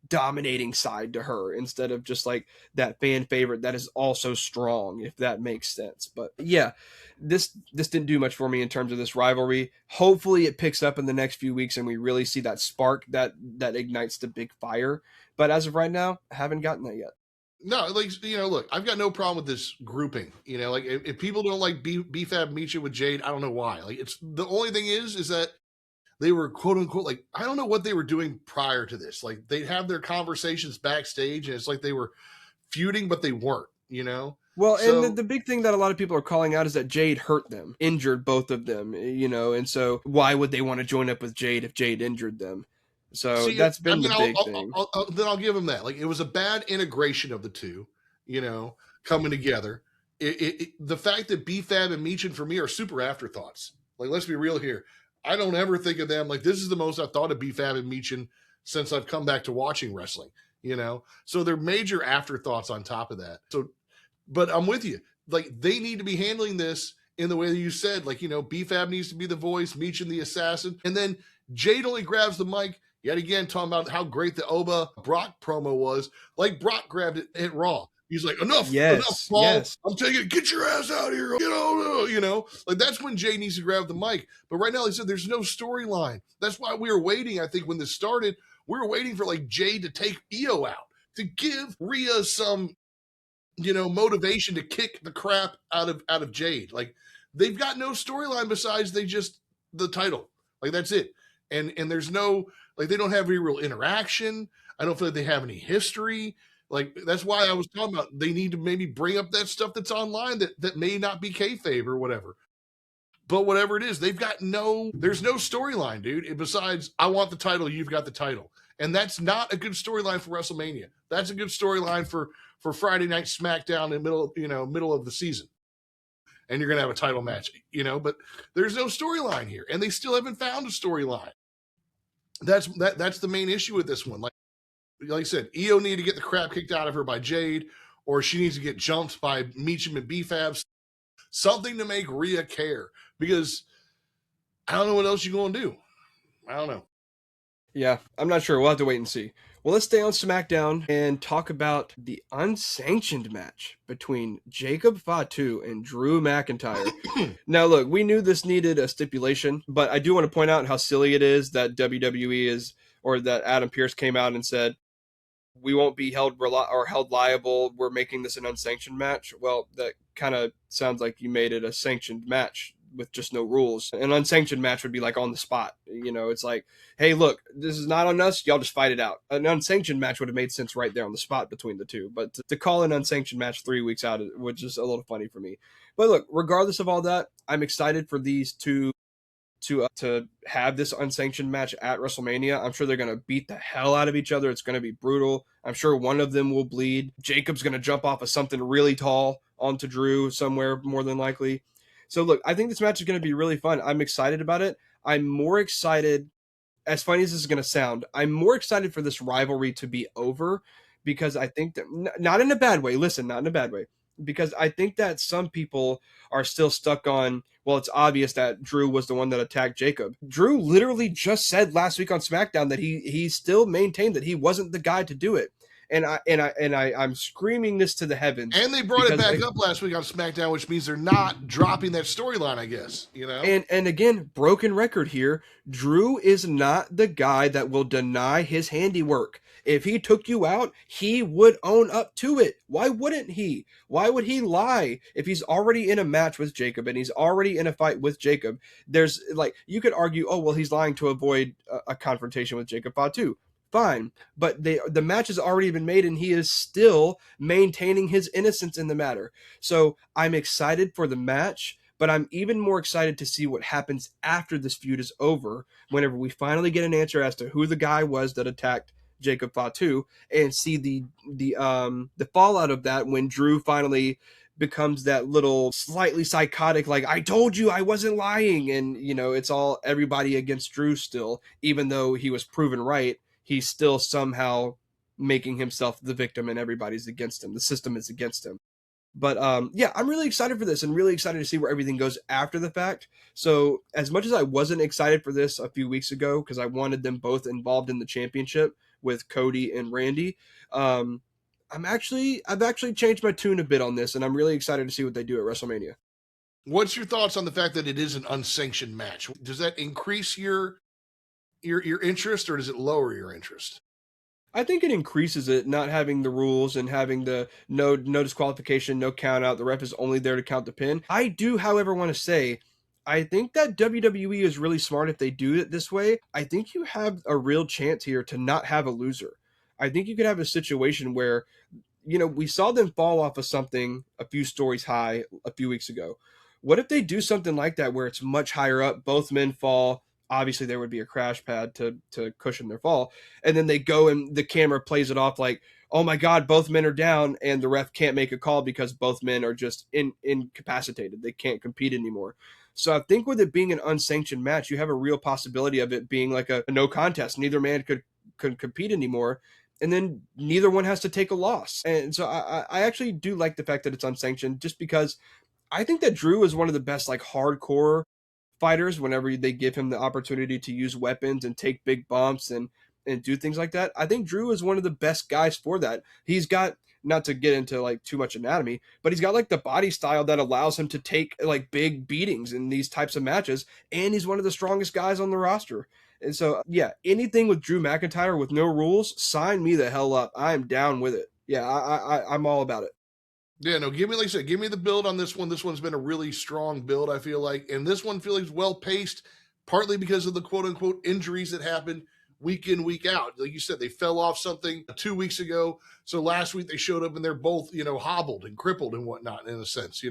dominating side to her instead of just like that fan favorite that is also strong, if that makes sense. But yeah, this didn't do much for me in terms of this rivalry. Hopefully it picks up in the next few weeks and we really see that spark that ignites the big fire. But as of right now, I haven't gotten that yet. No, like, look, I've got no problem with this grouping. Like if people don't like BFAB Micha with Jade, I don't know why. Like, it's the only thing is that they were quote unquote, like, I don't know what they were doing prior to this. Like, they'd have their conversations backstage and it's like they were feuding, but they weren't. Well, So, and the big thing that a lot of people are calling out is that Jade hurt them, injured both of them, and so why would they want to join up with Jade if Jade injured them? So see, that's I been mean, the big thing. then I'll give them that. Like, it was a bad integration of the two, coming together. The fact that BFAB and Meechin for me are super afterthoughts. Like, let's be real here. I don't ever think of them like this is the most I've thought of BFAB and Meechin since I've come back to watching wrestling. So they're major afterthoughts on top of that. So, but I'm with you. Like, they need to be handling this in the way that you said. Like, BFAB needs to be the voice, Meechin the assassin, and then Jade only grabs the mic. Yet again, talking about how great the Oba Brock promo was. Like, Brock grabbed it at Raw. He's like, enough, Paul. Yes. I'm taking it. Get your ass out of here. Like, that's when Jay needs to grab the mic. But right now, they said there's no storyline. That's why we were waiting. I think when this started, we were waiting for like Jay to take Io out to give Rhea some, motivation to kick the crap out of Jade. Like, they've got no storyline besides the title. Like, that's it. And there's no, like, they don't have any real interaction. I don't feel like they have any history. Like, that's why I was talking about they need to maybe bring up that stuff that's online that may not be kayfabe or whatever. But whatever it is, there's no storyline, dude. Besides, I want the title, you've got the title. And that's not a good storyline for WrestleMania. That's a good storyline for Friday Night SmackDown in middle of the season. And you're going to have a title match, but there's no storyline here. And they still haven't found a storyline. That's the main issue with this one. Like I said, Io needed to get the crap kicked out of her by Jade, or she needs to get jumped by Meechin and BFAB. Something to make Rhea care, because I don't know what else you're going to do. I don't know. Yeah, I'm not sure. We'll have to wait and see. Well, let's stay on SmackDown and talk about the unsanctioned match between Jacob Fatu and Drew McIntyre. Now, look, we knew this needed a stipulation, but I do want to point out how silly it is that WWE or that Adam Pearce came out and said, we won't be held liable. We're making this an unsanctioned match. Well, that kind of sounds like you made it a sanctioned match with just no rules. An unsanctioned match would be like on the spot. It's like, hey, look, this is not on us. Y'all just fight it out. An unsanctioned match would have made sense right there on the spot between the two. But to call an unsanctioned match 3 weeks out was just a little funny for me. But look, regardless of all that, I'm excited for these two to have this unsanctioned match at WrestleMania. I'm sure they're going to beat the hell out of each other. It's going to be brutal. I'm sure one of them will bleed. Jacob's going to jump off of something really tall onto Drew somewhere, more than likely. So look, I think this match is going to be really fun. I'm excited about it. I'm more excited, as funny as this is going to sound, I'm more excited for this rivalry to be over, because I think that, not in a bad way, listen, not in a bad way, because I think that some people are still stuck on, well, it's obvious that Drew was the one that attacked Jacob. Drew literally just said last week on SmackDown that he still maintained that he wasn't the guy to do it. And I'm screaming this to the heavens. And they brought it back up last week on SmackDown, which means they're not dropping that storyline, I guess. And again, broken record here. Drew is not the guy that will deny his handiwork. If he took you out, he would own up to it. Why wouldn't he? Why would he lie if he's already in a match with Jacob and he's already in a fight with Jacob? There's like, you could argue, oh, well, he's lying to avoid a confrontation with Jacob Fatu. Fine, but the match has already been made and he is still maintaining his innocence in the matter. So I'm excited for the match, but I'm even more excited to see what happens after this feud is over, whenever we finally get an answer as to who the guy was that attacked Jacob Fatu, and see the fallout of that when Drew finally becomes that little slightly psychotic, like, I told you I wasn't lying. And, it's all everybody against Drew still, even though he was proven right. He's still somehow making himself the victim and everybody's against him. The system is against him. But yeah, I'm really excited for this and really excited to see where everything goes after the fact. So, as much as I wasn't excited for this a few weeks ago because I wanted them both involved in the championship with Cody and Randy, um, I've actually changed my tune a bit on this, and I'm really excited to see what they do at WrestleMania. What's your thoughts on the fact that it is an unsanctioned match? Does that increase your interest, or does it lower your interest? I think it increases it not having the rules and having the no disqualification, no count out. The ref is only there to count the pin. I do, however, want to say I think that WWE is really smart if they do it this way. I think you have a real chance here to not have a loser. I think you could have a situation where we saw them fall off of something a few stories high a few weeks ago. What if they do something like that where it's much higher up, both men fall? Obviously, there would be a crash pad to cushion their fall. And then they go and the camera plays it off like, oh my God, both men are down, and the ref can't make a call because both men are just incapacitated. They can't compete anymore. So I think with it being an unsanctioned match, you have a real possibility of it being like a no contest. Neither man could compete anymore, and then neither one has to take a loss. And so I actually do like the fact that it's unsanctioned, just because I think that Drew is one of the best like hardcore fighters whenever they give him the opportunity to use weapons and take big bumps and do things like that. I think Drew is one of the best guys for that. He's got, not to get into like too much anatomy, but he's got like the body style that allows him to take like big beatings in these types of matches, and he's one of the strongest guys on the roster. And so yeah, anything with Drew McIntyre with no rules, sign me the hell up. I am down with it. Yeah, I'm all about it. Yeah, no, give me, like I said, give me the build on this one. This one's been a really strong build, I feel like. And this one feels like well paced, partly because of the quote unquote injuries that happen week in, week out. Like you said, they fell off something 2 weeks ago. So last week they showed up and they're both, hobbled and crippled and whatnot, in a sense.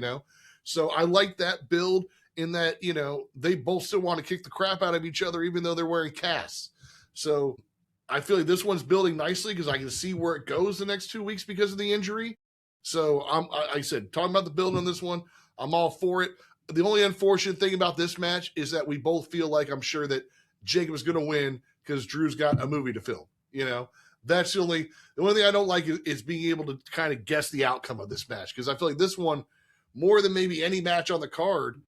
So I like that build in that, they both still want to kick the crap out of each other, even though they're wearing casts. So I feel like this one's building nicely because I can see where it goes the next 2 weeks because of the injury. So I said, talking about the build on this one, I'm all for it. The only unfortunate thing about this match is that we both feel like, I'm sure, that Jacob is going to win because Drew's got a movie to film. That's the only thing I don't like is being able to kind of guess the outcome of this match, because I feel like this one, more than maybe any match on the card,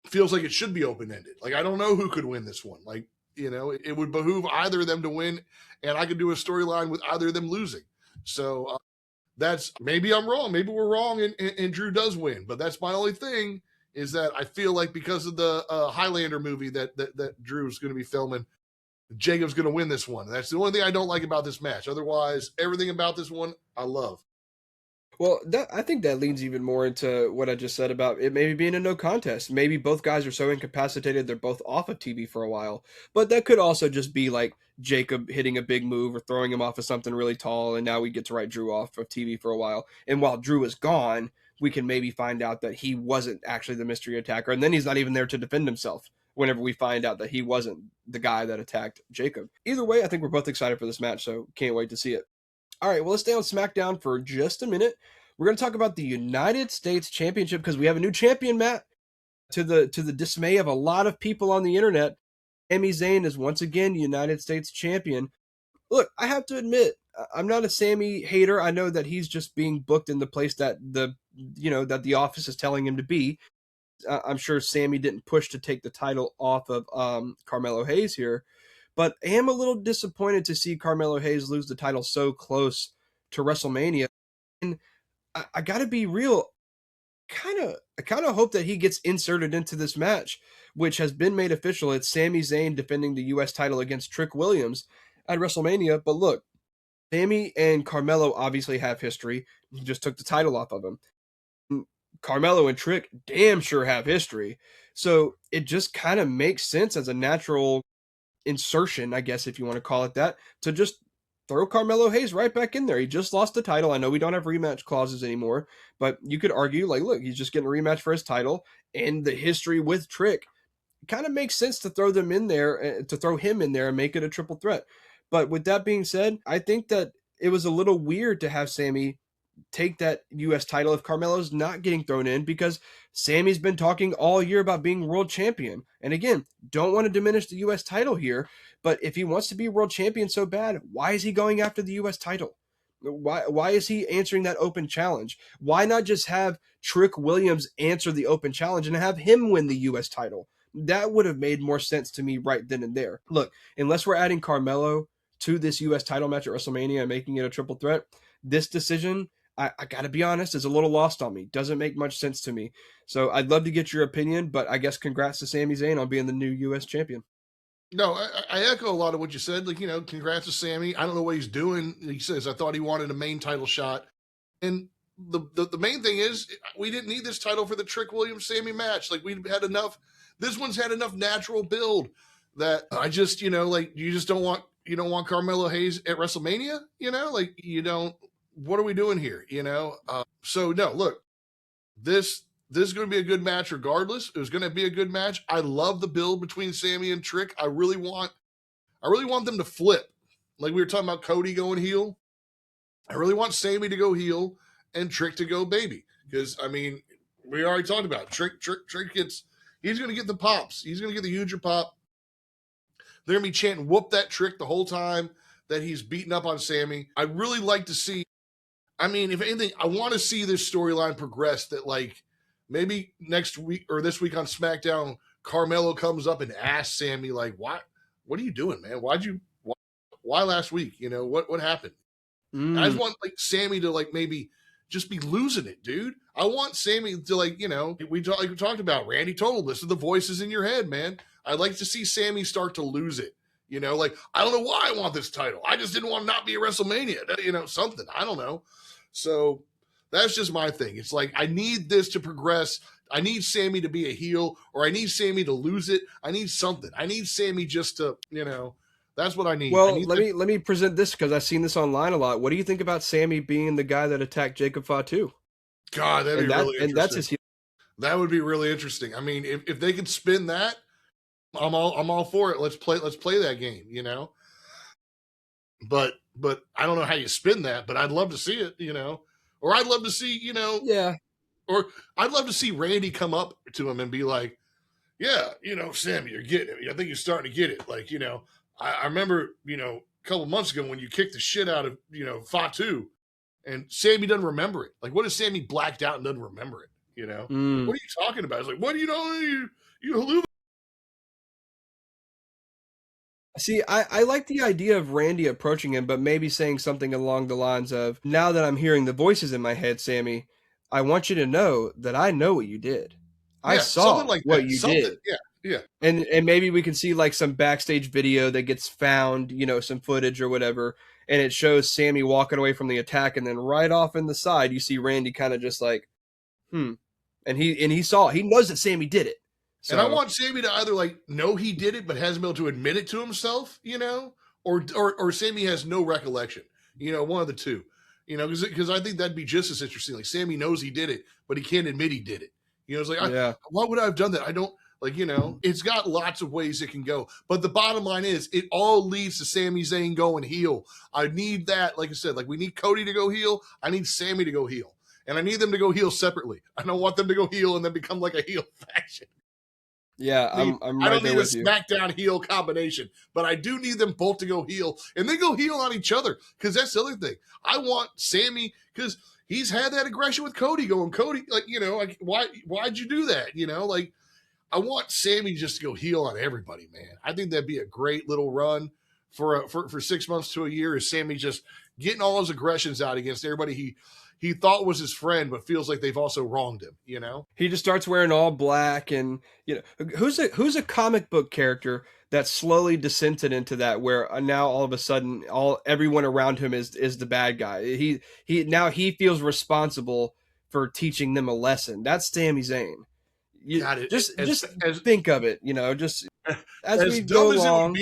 feels like it should be open ended. Like, I don't know who could win this one. Like, it would behoove either of them to win, and I could do a storyline with either of them losing. So that's, maybe I'm wrong. Maybe we're wrong and Drew does win. But that's my only thing, is that I feel like because of the Highlander movie that Drew's going to be filming, Jacob's going to win this one. That's the only thing I don't like about this match. Otherwise, everything about this one, I love. Well, I think that leans even more into what I just said about it maybe being a no contest. Maybe both guys are so incapacitated they're both off of TV for a while. But that could also just be like Jacob hitting a big move or throwing him off of something really tall, and now we get to write Drew off of TV for a while. And while Drew is gone, we can maybe find out that he wasn't actually the mystery attacker, and then he's not even there to defend himself whenever we find out that he wasn't the guy that attacked Jacob. Either way, I think we're both excited for this match, so can't wait to see it. All right, well, let's stay on SmackDown for just a minute. We're going to talk about the United States Championship because we have a new champion, Matt. To the dismay of a lot of people on the internet, Sami Zayn is once again United States Champion. Look, I have to admit, I'm not a Sami hater. I know that he's just being booked in the place that the office is telling him to be. I'm sure Sami didn't push to take the title off of Carmelo Hayes here, but I am a little disappointed to see Carmelo Hayes lose the title so close to WrestleMania. And I got to be real. I kind of hope that he gets inserted into this match, which has been made official. It's Sami Zayn defending the U.S. title against Trick Williams at WrestleMania. But look, Sami and Carmelo obviously have history. He just took the title off of him. Carmelo and Trick damn sure have history. So it just kind of makes sense as a natural insertion, I guess, if you want to call it that, to just throw Carmelo Hayes right back in there. He just lost the title. I know we don't have rematch clauses anymore, but you could argue, like, look, he's just getting a rematch for his title, and the history with Trick kind of makes sense to throw them in there, to throw him in there and make it a triple threat. But with that being said, I think that it was a little weird to have Sami take that U.S. title if Carmelo's not getting thrown in, because Sammy's been talking all year about being world champion. And again, don't want to diminish the U.S. title here, but if he wants to be world champion so bad, why is he going after the U.S. title? Why is he answering that open challenge? Why not just have Trick Williams answer the open challenge and have him win the U.S. title? That would have made more sense to me right then and there. Look, unless we're adding Carmelo to this U.S. title match at WrestleMania and making it a triple threat, this decision, I got to be honest, is a little lost on me. Doesn't make much sense to me. So I'd love to get your opinion, but I guess congrats to Sami Zayn on being the new U.S. champion. No, I echo a lot of what you said. Like, congrats to Sammy. I don't know what he's doing. He says, I thought he wanted a main title shot. And the main thing is, we didn't need this title for the Trick Williams Sammy match. Like, we had enough. This one's had enough natural build that I just, like, you don't want Carmelo Hayes at WrestleMania. Like, you don't. What are we doing here? So no, look, this is going to be a good match regardless. It was going to be a good match. I love the build between Sammy and Trick. I really want them to flip. Like we were talking about Cody going heel. I really want Sammy to go heel and Trick to go baby. Because, I mean, we already talked about it. Trick he's going to get the pops. He's going to get the huger pop. They're going to be chanting, whoop that Trick the whole time that he's beating up on Sammy. I'd really like to see, I mean, if anything, I want to see this storyline progress that, like, maybe next week or this week on SmackDown, Carmelo comes up and asks Sammy, like, what are you doing, man? Why last week? What happened? I just want, like, Sammy to, like, maybe just be losing it, dude. I want Sammy to, like, we talked about, Randy told, listen to the voices in your head, man. I'd like to see Sammy start to lose it. Like, I don't know why I want this title. I just didn't want to not be at WrestleMania. Something. I don't know. So that's just my thing. It's like, I need this to progress. I need Sammy to be a heel, or I need Sammy to lose it. I need something. I need Sammy just to, that's what I need. Well, let me present this, because I've seen this online a lot. What do you think about Sammy being the guy that attacked Jacob Fatu? God, that'd be really interesting. And that's his heel. That would be really interesting. I mean, if they could spin that, I'm all for it. Let's play that game, But I don't know how you spin that, but I'd love to see it, Or I'd love to see, Yeah. Or I'd love to see Randy come up to him and be like, yeah, Sammy, you're getting it. I think you're starting to get it. Like, I remember, a couple months ago when you kicked the shit out of, Fatu, and Sammy doesn't remember it. Like, what if Sammy blacked out and doesn't remember it? What are you talking about? It's like, what do you know? You hallucinate. See, I like the idea of Randy approaching him, but maybe saying something along the lines of, now that I'm hearing the voices in my head, Sammy, I want you to know that I know what you did. I saw like what you did. Yeah. And maybe we can see like some backstage video that gets found, some footage or whatever, and it shows Sammy walking away from the attack, and then right off in the side, you see Randy kind of just like, and he knows that Sammy did it. So, and I want Sammy to either like know he did it but hasn't been able to admit it to himself, or Sammy has no recollection, one of the two, because I think that'd be just as interesting. Like Sammy knows he did it, but he can't admit he did it. It's like, why would I have done that? I don't like, it's got lots of ways it can go. But the bottom line is it all leads to Sami Zayn going heel. I need that. Like I said, like we need Cody to go heel. I need Sammy to go heel. And I need them to go heel separately. I don't want them to go heel and then become like a heel faction. Yeah, I'm right I don't there need a with you. SmackDown heel combination, but I do need them both to go heel, and they go heel on each other, because that's the other thing. I want Sammy, because he's had that aggression with Cody, going, Cody, like, like, why'd you do that? Like, I want Sammy just to go heel on everybody, man. I think that'd be a great little run for 6 months to a year, is Sammy just getting all his aggressions out against everybody he thought was his friend, but feels like they've also wronged him, He just starts wearing all black, and who's a comic book character that slowly descended into that, where now all of a sudden everyone around him is the bad guy. He feels responsible for teaching them a lesson. That's Sami Zayn. Just think of it, just as we go along.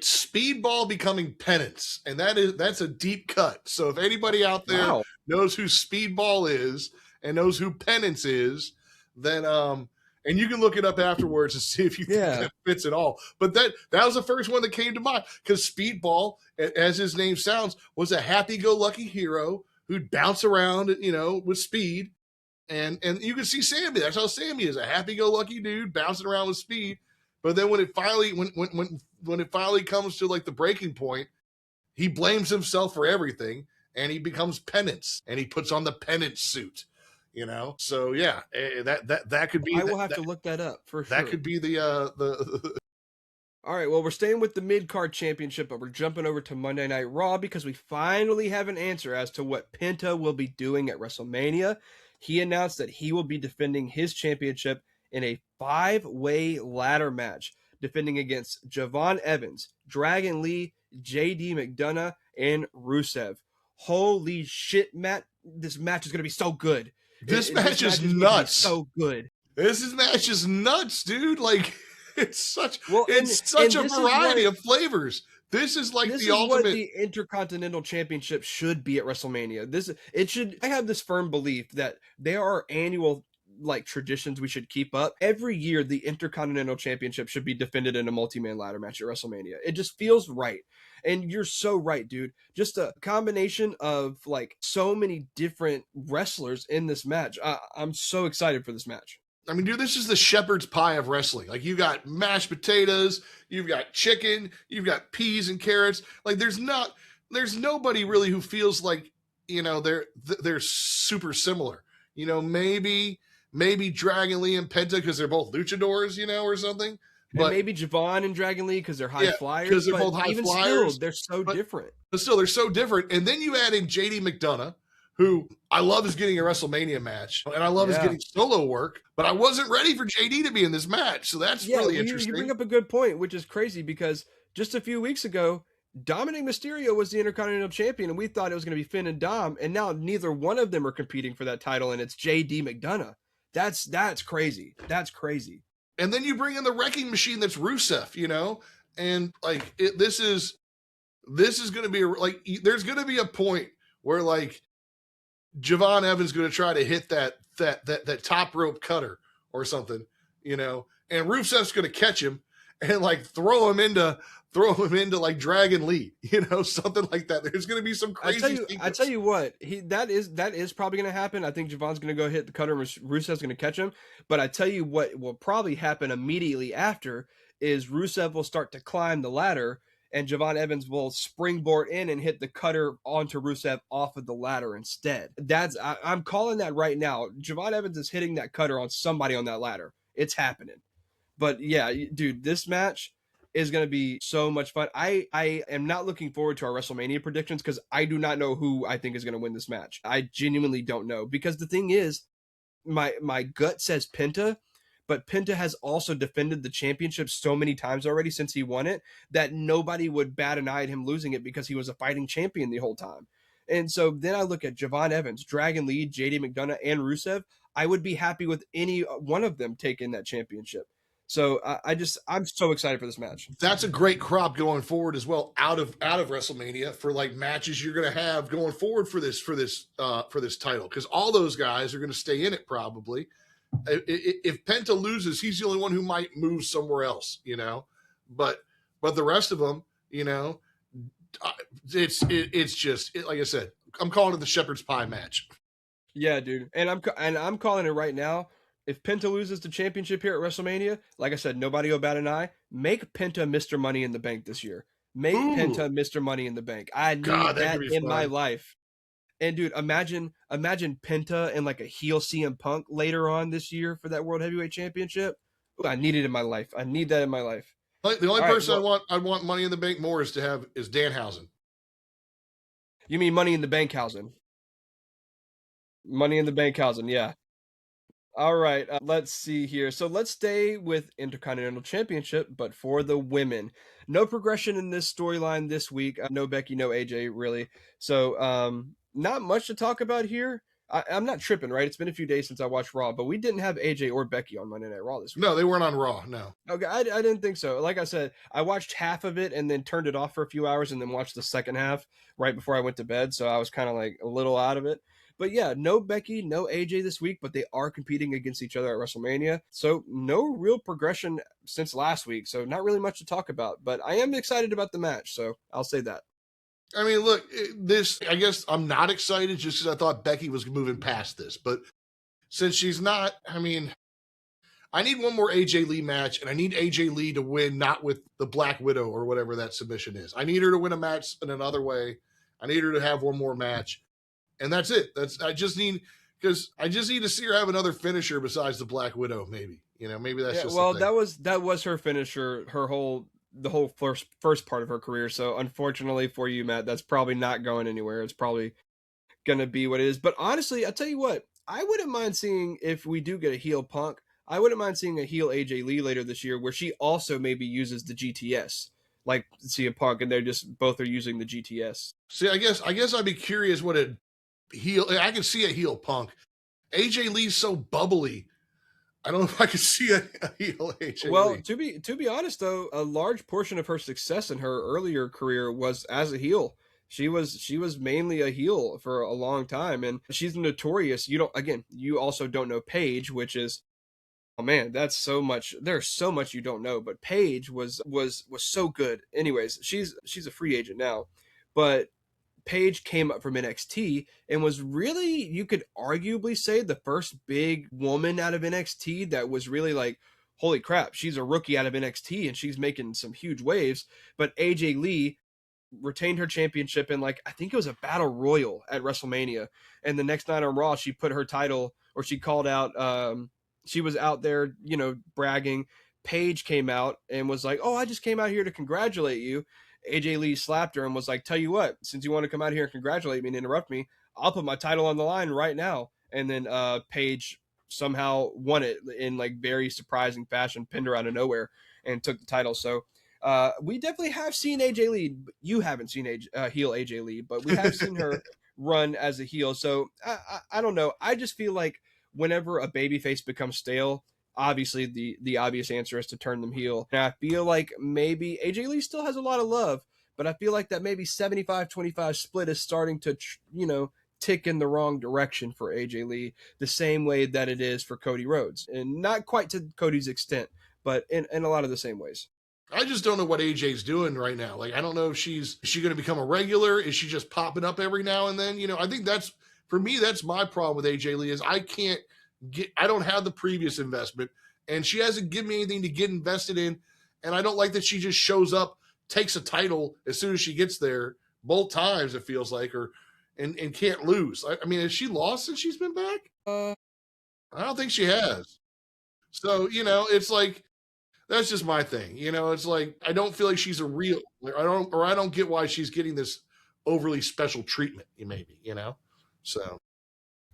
Speedball becoming Penance, and that's a deep cut. So if anybody out there knows who Speedball is and knows who Penance is, then and you can look it up afterwards and see if you think that fits at all. But that was the first one that came to mind, because Speedball, as his name sounds, was a happy-go-lucky hero who'd bounce around, with speed. And you can see Sammy. That's how Sammy is, a happy-go-lucky dude bouncing around with speed. But then when it finally comes to like the breaking point, he blames himself for everything, and he becomes Penance, and he puts on the Penance suit. So yeah, that could be. I will have to look that up for sure. That could be the. All right, well, we're staying with the mid-card championship, but we're jumping over to Monday Night Raw because we finally have an answer as to what Penta will be doing at WrestleMania. He announced that he will be defending his championship in a 5-way ladder match, defending against Javon Evans, Dragon Lee, JD McDonough, and Rusev. Holy shit, Matt. This match is going to be so good. This match is nuts. So good. This match is nuts, dude. Like, it's such a variety of flavors. This is like the ultimate. What the Intercontinental Championship should be at WrestleMania. I have this firm belief that there are annual like traditions we should keep up. Every year, the Intercontinental Championship should be defended in a multi-man ladder match at WrestleMania. It just feels right. And you're so right, dude. Just a combination of like so many different wrestlers in this match. I'm so excited for this match. I mean, dude, this is the shepherd's pie of wrestling. Like, you got mashed potatoes, you've got chicken, you've got peas and carrots. Like, there's nobody really who feels like, they're super similar. Maybe Dragon Lee and Penta because they're both luchadors, or something. But maybe Javon and Dragon Lee because they're high flyers. Because they're both high flyers. Still, they're so different. But still, they're so different. And then you add in JD McDonough, who I love is getting a WrestleMania match, and I love is getting solo work, but I wasn't ready for JD to be in this match, so that's really interesting. You bring up a good point, which is crazy, because just a few weeks ago, Dominic Mysterio was the Intercontinental Champion, and we thought it was going to be Finn and Dom, and now neither one of them are competing for that title, and it's JD McDonough. That's crazy. That's crazy. And then you bring in the wrecking machine that's Rusev, and like this is going to be like, there's going to be a point where like Javon Evans going to try to hit that top rope cutter or something, and Rusev's going to catch him and like throw him into like Dragon Lee, something like that. There's going to be some crazy. I tell you what, that is probably going to happen. I think Javon's going to go hit the cutter and Rusev's going to catch him. But I tell you what will probably happen immediately after is Rusev will start to climb the ladder, and Javon Evans will springboard in and hit the cutter onto Rusev off of the ladder instead. I'm calling that right now. Javon Evans is hitting that cutter on somebody on that ladder. It's happening. But yeah, dude, this match is going to be so much fun. I am not looking forward to our WrestleMania predictions because I do not know who I think is going to win this match. I genuinely don't know, because the thing is, my gut says Penta, but Penta has also defended the championship so many times already since he won it that nobody would bat an eye at him losing it because he was a fighting champion the whole time. And so then I look at Javon Evans, Dragon Lee, JD McDonough, and Rusev. I would be happy with any one of them taking that championship. So I'm so excited for this match. That's a great crop going forward as well, out of WrestleMania, for like matches you're going to have going forward for this title, because all those guys are going to stay in it probably. If Penta loses, he's the only one who might move somewhere else, but the rest of them, it's just like I said, I'm calling it the shepherd's pie match. Yeah, dude, and I'm calling it right now. If Penta loses the championship here at WrestleMania, like I said, nobody will bat an eye. Make Penta Mr. Money in the Bank this year. Make Penta Mr. Money in the Bank. I need that in my life. And dude, imagine Penta and like a heel CM Punk later on this year for that World Heavyweight Championship. Ooh, I need it in my life. I need that in my life. The only person I want Money in the Bank more is Danhausen. You mean Money in the Bankhausen? Money in the Bankhausen, yeah. All right, let's see here. So let's stay with Intercontinental Championship, but for the women. No progression in this storyline this week. No Becky, no AJ, really. So not much to talk about here. I'm not tripping, right? It's been a few days since I watched Raw, but we didn't have AJ or Becky on Monday Night Raw this week. No, they weren't on Raw, no. Okay, I didn't think so. Like I said, I watched half of it and then turned it off for a few hours and then watched the second half right before I went to bed, so I was kind of like a little out of it. But yeah, no Becky, no AJ this week, but they are competing against each other at WrestleMania. So no real progression since last week. So not really much to talk about, but I am excited about the match. So I'll say that. I mean, look, this, I guess I'm not excited just because I thought Becky was moving past this. But since she's not, I mean, I need one more AJ Lee match, and I need AJ Lee to win, not with the Black Widow or whatever that submission is. I need her to win a match in another way. I need her to have one more match, and that's it. I just need, because I just need to see her have another finisher besides the Black Widow. Maybe, maybe that's Yeah, just well, the thing. that was her finisher, the whole first part of her career. So unfortunately for you, Matt, that's probably not going anywhere. It's probably gonna be what it is. But honestly, I tell you what, I wouldn't mind seeing, if we do get a heel Punk, I wouldn't mind seeing a heel AJ Lee later this year, where she also maybe uses the GTS, like CM Punk, and they're just both are using the GTS. See, I guess I'd be curious what a heel. I can see a heel Punk. AJ Lee's so bubbly. I don't know if I could see a heel AJ Well, Lee. to be honest though, a large portion of her success in her earlier career was as a heel. She was mainly a heel for a long time, and she's notorious. You also don't know Paige, which is, oh man, that's so much. There's so much you don't know, but Paige was so good. Anyways, she's a free agent now, but Paige came up from NXT and was really, you could arguably say, the first big woman out of NXT that was really like, holy crap, she's a rookie out of NXT and she's making some huge waves. But AJ Lee retained her championship in, like, I think it was a battle royal at WrestleMania. And the next night on Raw, she put her title, or she called out, she was out there, bragging. Paige came out and was like, "Oh, I just came out here to congratulate you." AJ Lee slapped her and was like, "Tell you what, since you want to come out here and congratulate me and interrupt me, I'll put my title on the line right now." And then Paige somehow won it in like very surprising fashion, pinned her out of nowhere, and took the title. So we definitely have seen AJ Lee. You haven't seen heel AJ Lee, but we have seen her run as a heel. So I don't know. I just feel like whenever a babyface becomes stale, obviously the obvious answer is to turn them heel. And I feel like maybe AJ Lee still has a lot of love, but I feel like that maybe 75-25 split is starting to, tick in the wrong direction for AJ Lee, the same way that it is for Cody Rhodes. And not quite to Cody's extent, but in a lot of the same ways. I just don't know what AJ's doing right now. Like, I don't know if is she going to become a regular? Is she just popping up every now and then? I think for me, that's my problem with AJ Lee is I don't have the previous investment, and she hasn't given me anything to get invested in. And I don't like that she just shows up, takes a title as soon as she gets there, both times it feels like, and can't lose. I mean, has she lost since she's been back? I don't think she has. So, it's like, that's just my thing. It's like, I don't feel like she's a real, I don't get why she's getting this overly special treatment, maybe, so.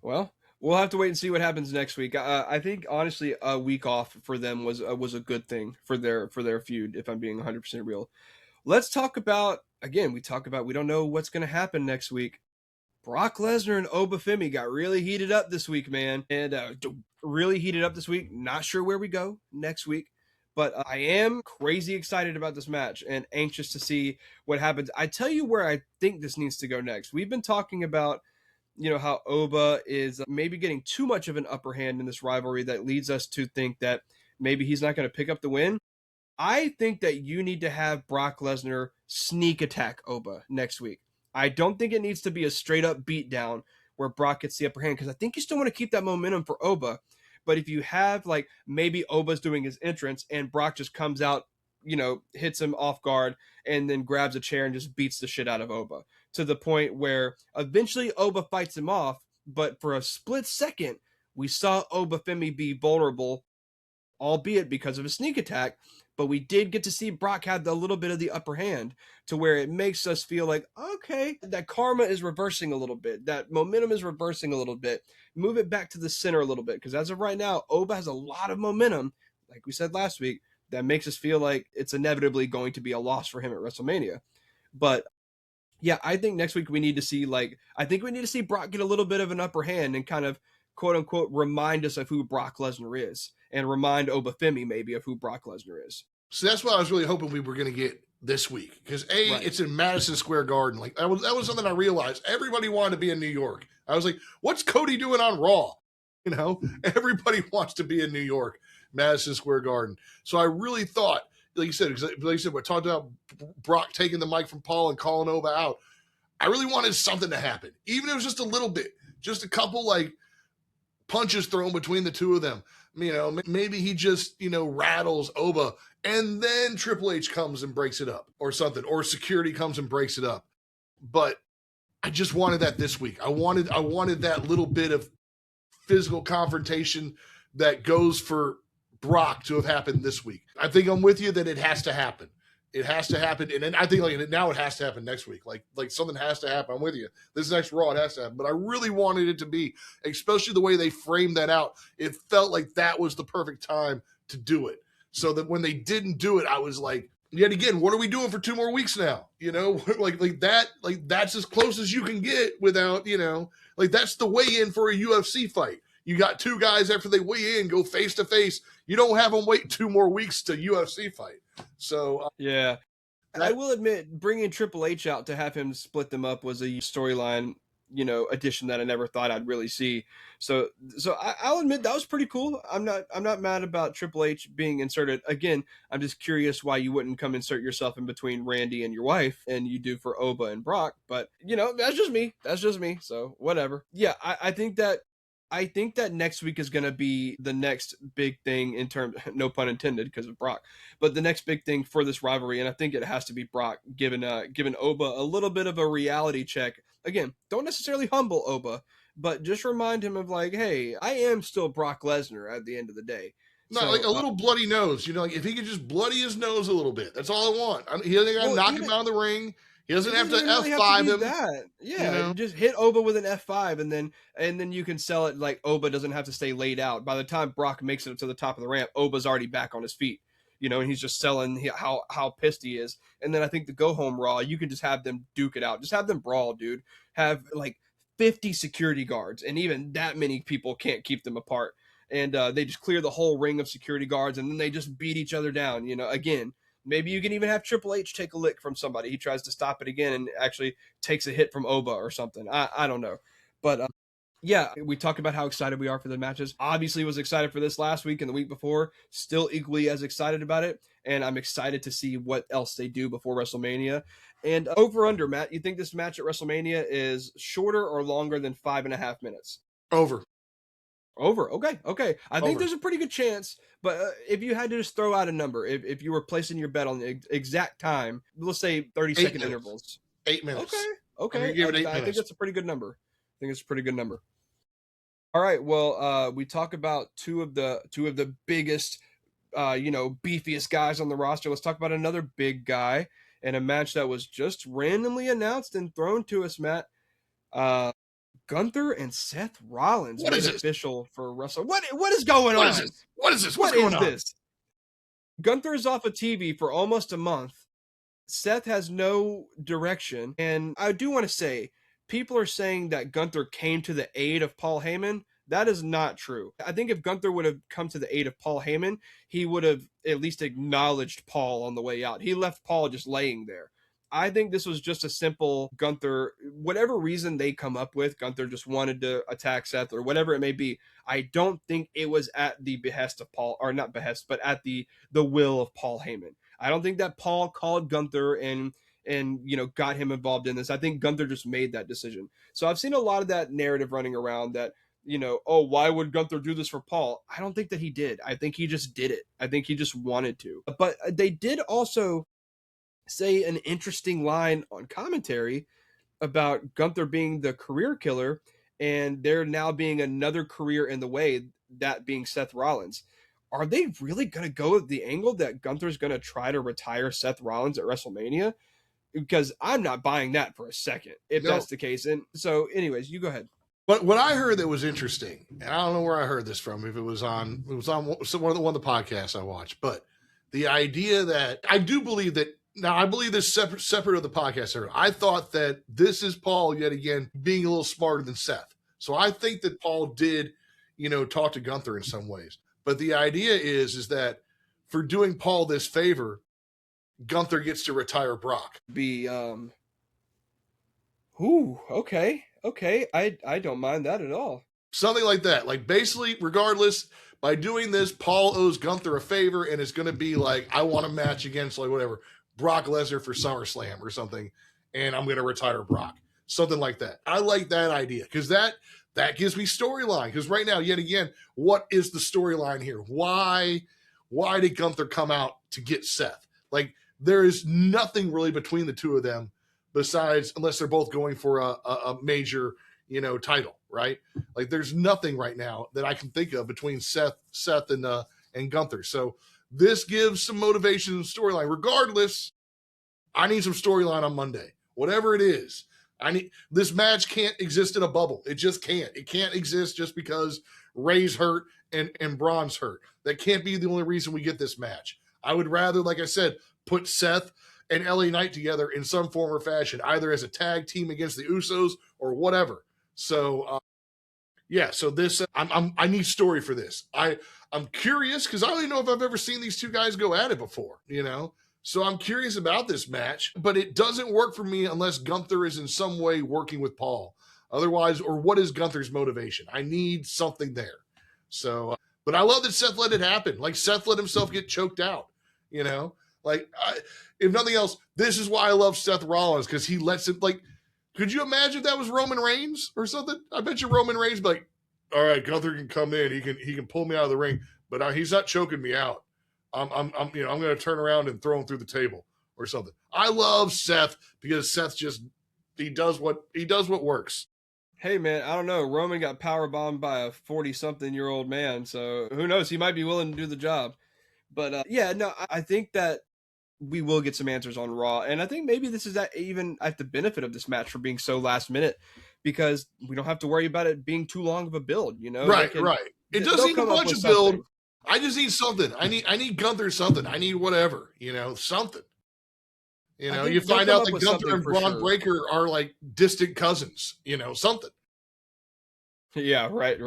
Well, we'll have to wait and see what happens next week. I think honestly, a week off for them was a good thing for their feud. If I'm being 100% real, let's talk about, again. We don't know what's going to happen next week. Brock Lesnar and Obafemi got really heated up this week, man, and really heated up this week. Not sure where we go next week, but I am crazy excited about this match and anxious to see what happens. I tell you where I think this needs to go next. We've been talking about how Oba is maybe getting too much of an upper hand in this rivalry that leads us to think that maybe he's not going to pick up the win. I think that you need to have Brock Lesnar sneak attack Oba next week. I don't think it needs to be a straight up beatdown where Brock gets the upper hand, because I think you still want to keep that momentum for Oba. But if you have, like, maybe Oba's doing his entrance and Brock just comes out, hits him off guard and then grabs a chair and just beats the shit out of Oba, to the point where eventually Oba fights him off. But for a split second, we saw Obafemi be vulnerable, albeit because of a sneak attack. But we did get to see Brock have a little bit of the upper hand, to where it makes us feel like, okay, that karma is reversing a little bit. That momentum is reversing a little bit. Move it back to the center a little bit. Because as of right now, Oba has a lot of momentum, like we said last week, that makes us feel like it's inevitably going to be a loss for him at WrestleMania. But yeah, I think next week we need to see, Brock get a little bit of an upper hand and kind of, quote unquote, remind us of who Brock Lesnar is, and remind Obafemi maybe of who Brock Lesnar is. So that's what I was really hoping we were going to get this week, because right. It's in Madison Square Garden. Like, that was something I realized. Everybody wanted to be in New York. I was like, what's Cody doing on Raw? Everybody wants to be in New York, Madison Square Garden. So I really thought, like you said, we talked about Brock taking the mic from Paul and calling Oba out. I really wanted something to happen, even if it was just a little bit, just a couple like punches thrown between the two of them. You know, maybe he just, you know, rattles Oba and then Triple H comes and breaks it up or something, or security comes and breaks it up. But I just wanted that this week. I wanted that little bit of physical confrontation that goes for Brock to have happened this week. I think I'm with you that it has to happen. It has to happen, and then I think like now it has to happen next week. Like something has to happen. I'm with you. This next Raw, it has to happen. But I really wanted it to be, especially the way they framed that out. It felt like that was the perfect time to do it. So that when they didn't do it, I was like, yet again, what are we doing for 2 more weeks now? You know, like that, like that's as close as you can get without, you know, like that's the weigh in for a UFC fight. You got 2 guys after they weigh in, go face to face. You don't have them wait 2 more weeks to UFC fight. So yeah, I will admit, bringing Triple H out to have him split them up was a storyline, you know, addition that I never thought I'd really see. So I'll admit that was pretty cool. I'm not mad about Triple H being inserted. Again, I'm just curious why you wouldn't come insert yourself in between Randy and your wife, and you do for Oba and Brock. But you know, that's just me. So whatever. Yeah, I think that next week is going to be the next big thing in terms, no pun intended, because of Brock, but the next big thing for this rivalry. And I think it has to be Brock giving Oba a little bit of a reality check. Again, don't necessarily humble Oba, but just remind him of like, hey, I am still Brock Lesnar at the end of the day. No, like a little bloody nose, you know, like if he could just bloody his nose a little bit, that's all I want. He doesn't got to knock him out of the ring. He doesn't have to F5 him. That. Yeah, you know? just hit Oba with an F5, and then you can sell it like Oba doesn't have to stay laid out. By the time Brock makes it to the top of the ramp, Oba's already back on his feet. You know, and he's just selling how pissed he is. And then I think the go home Raw, you can just have them duke it out. Just have them brawl, dude. Have like 50 security guards, and even that many people can't keep them apart. And they just clear the whole ring of security guards, and then they just beat each other down. You know, again, maybe you can even have Triple H take a lick from somebody. He tries to stop it again and actually takes a hit from Oba or something. I don't know. But yeah, we talked about how excited we are for the matches. Obviously was excited for this last week and the week before. Still equally as excited about it. And I'm excited to see what else they do before WrestleMania. And over under, Matt, you think this match at WrestleMania is shorter or longer than 5.5 minutes? Over. Okay. I think there's a pretty good chance, but if you had to just throw out a number, if you were placing your bet on the exact time, let's say 30-second intervals. 8 minutes. Okay. Give it 8 minutes. I think that's a pretty good number. All right. Well, we talk about two of the biggest, beefiest guys on the roster. Let's talk about another big guy and a match that was just randomly announced and thrown to us, Matt. Gunther and Seth Rollins made official for Wrestle. What is going on? What is this? What's going on? Gunther is off of TV for almost a month. Seth has no direction. And I do want to say, people are saying that Gunther came to the aid of Paul Heyman. That is not true. I think if Gunther would have come to the aid of Paul Heyman, he would have at least acknowledged Paul on the way out. He left Paul just laying there. I think this was just a simple Gunther, whatever reason they come up with, Gunther just wanted to attack Seth or whatever it may be. I don't think it was at the behest of Paul, or not behest, but at the will of Paul Heyman. I don't think that Paul called Gunther and got him involved in this. I think Gunther just made that decision. So I've seen a lot of that narrative running around that, why would Gunther do this for Paul? I don't think that he did. I think he just did it. I think he just wanted to. But they did also say an interesting line on commentary about Gunther being the career killer and there now being another career in the way, that being Seth Rollins. Are they really going to go with the angle that Gunther's going to try to retire Seth Rollins at WrestleMania? Because I'm not buying that for a second, if that's the case. And so anyways, you go ahead. But what I heard that was interesting, and I don't know where I heard this from, if it was on one of the podcasts I watched, but the idea that I do believe that. Now, I believe this separate of the podcast era. I thought that this is Paul, yet again, being a little smarter than Seth. So I think that Paul did, talk to Gunther in some ways. But the idea is that for doing Paul this favor, Gunther gets to retire Brock. Okay. I don't mind that at all. Something like that. Like, basically, regardless, by doing this, Paul owes Gunther a favor, and it's going to be like, I want a match against, like, whatever, Brock Lesnar for SummerSlam or something, and I'm going to retire Brock. something like that. I like that idea because that gives me storyline. Because right now, yet again, what is the storyline here? Why did Gunther come out to get Seth? Like, there is nothing really between the two of them besides, unless they're both going for a major, title, right? Like, there's nothing right now that I can think of between Seth and Gunther. So this gives some motivation and storyline. Regardless, I need some storyline on Monday. Whatever it is, this match can't exist in a bubble. It just can't. It can't exist just because Ray's hurt and Braun's hurt. That can't be the only reason we get this match. I would rather, like I said, put Seth and LA Knight together in some form or fashion, either as a tag team against the Usos or whatever. So, so this I need story for this. I'm curious because I don't even know if I've ever seen these two guys go at it before, So I'm curious about this match, but it doesn't work for me unless Gunther is in some way working with Paul. Otherwise, or what is Gunther's motivation? I need something there. So, but I love that Seth let it happen. Like, Seth let himself get choked out, Like, if nothing else, this is why I love Seth Rollins, because he lets it, like, could you imagine if that was Roman Reigns or something? I bet you Roman Reigns be like, all right, Gunther can come in. He can pull me out of the ring, but he's not choking me out. I'm going to turn around and throw him through the table or something. I love Seth because Seth he does what works. Hey man, I don't know. Roman got powerbombed by a 40-something-year-old man, so who knows? He might be willing to do the job. But I think that we will get some answers on Raw, and I think maybe this is even at the benefit of this match for being so last minute, because we don't have to worry about it being too long of a build. Right. It doesn't need a bunch of build. I just need something. I need Gunther something. I need whatever, something. You find out that Gunther and Braun Breaker are like distant cousins, something. Yeah, right.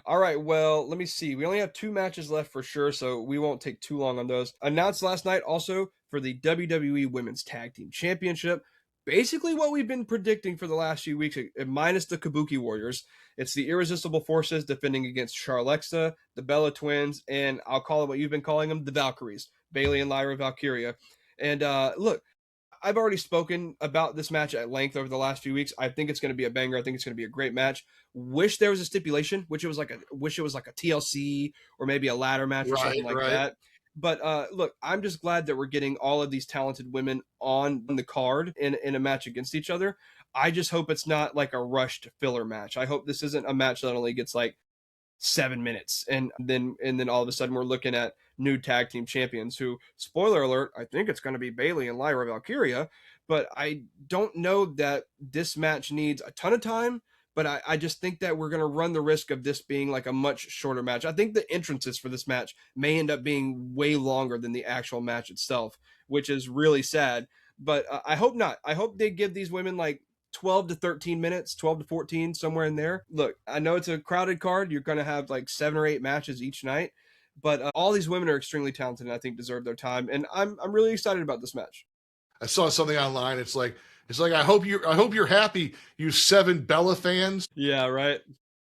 All right, well, let me see. We only have 2 matches left for sure, so we won't take too long on those. Announced last night also for the WWE Women's Tag Team Championship. Basically what we've been predicting for the last few weeks, minus the Kabuki Warriors. It's the Irresistible Forces defending against Charlexa, the Bella Twins, and I'll call it what you've been calling them, the Valkyries, Bayley and Lyra Valkyria. And look, I've already spoken about this match at length over the last few weeks. I think it's going to be a banger. I think it's going to be a great match. Wish there was a stipulation, wish it was like a TLC or maybe a ladder match or something like that. But look, I'm just glad that we're getting all of these talented women on the card in a match against each other. I just hope it's not like a rushed filler match. I hope this isn't a match that only gets like 7 minutes and then all of a sudden we're looking at new tag team champions who, spoiler alert, I think it's going to be Bayley and Lyra Valkyria, but I don't know that this match needs a ton of time. But I just think that we're going to run the risk of this being like a much shorter match. I think the entrances for this match may end up being way longer than the actual match itself, which is really sad. But I hope not. I hope they give these women like 12 to 13 minutes, 12 to 14, somewhere in there. Look, I know it's a crowded card. You're going to have like 7 or 8 matches each night. But all these women are extremely talented and I think deserve their time. And I'm really excited about this match. I saw something online. It's like I hope you're happy, you 7 Bella fans. Yeah, right.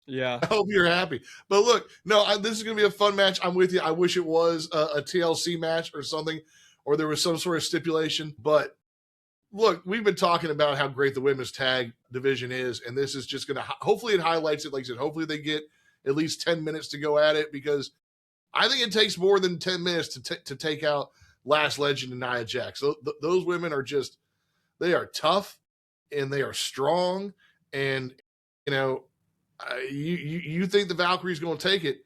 Yeah. I hope you're happy. But look, no, this is going to be a fun match. I'm with you. I wish it was a TLC match or something, or there was some sort of stipulation. But look, we've been talking about how great the women's tag division is, and this is just going to hopefully it highlights it. Like I said, hopefully they get at least 10 minutes to go at it, because I think it takes more than 10 minutes to take out Last Legend and Nia Jax. So those women are just, they are tough and they are strong. And, you think the Valkyrie's going to take it.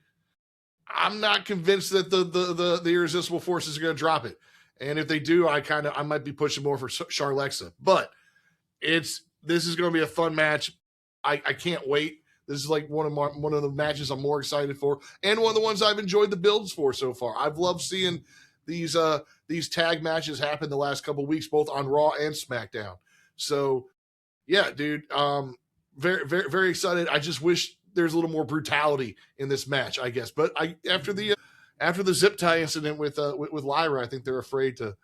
I'm not convinced that the Irresistible Forces are going to drop it. And if they do, I might be pushing more for Charlexa. But this is going to be a fun match. I can't wait. This is like one of the matches I'm more excited for, and one of the ones I've enjoyed the builds for so far. I've loved seeing these tag matches happen the last couple of weeks, both on Raw and SmackDown. So, yeah, dude, very, very, very excited. I just wish there's a little more brutality in this match, I guess. But after the zip tie incident with Lyra, I think they're afraid to.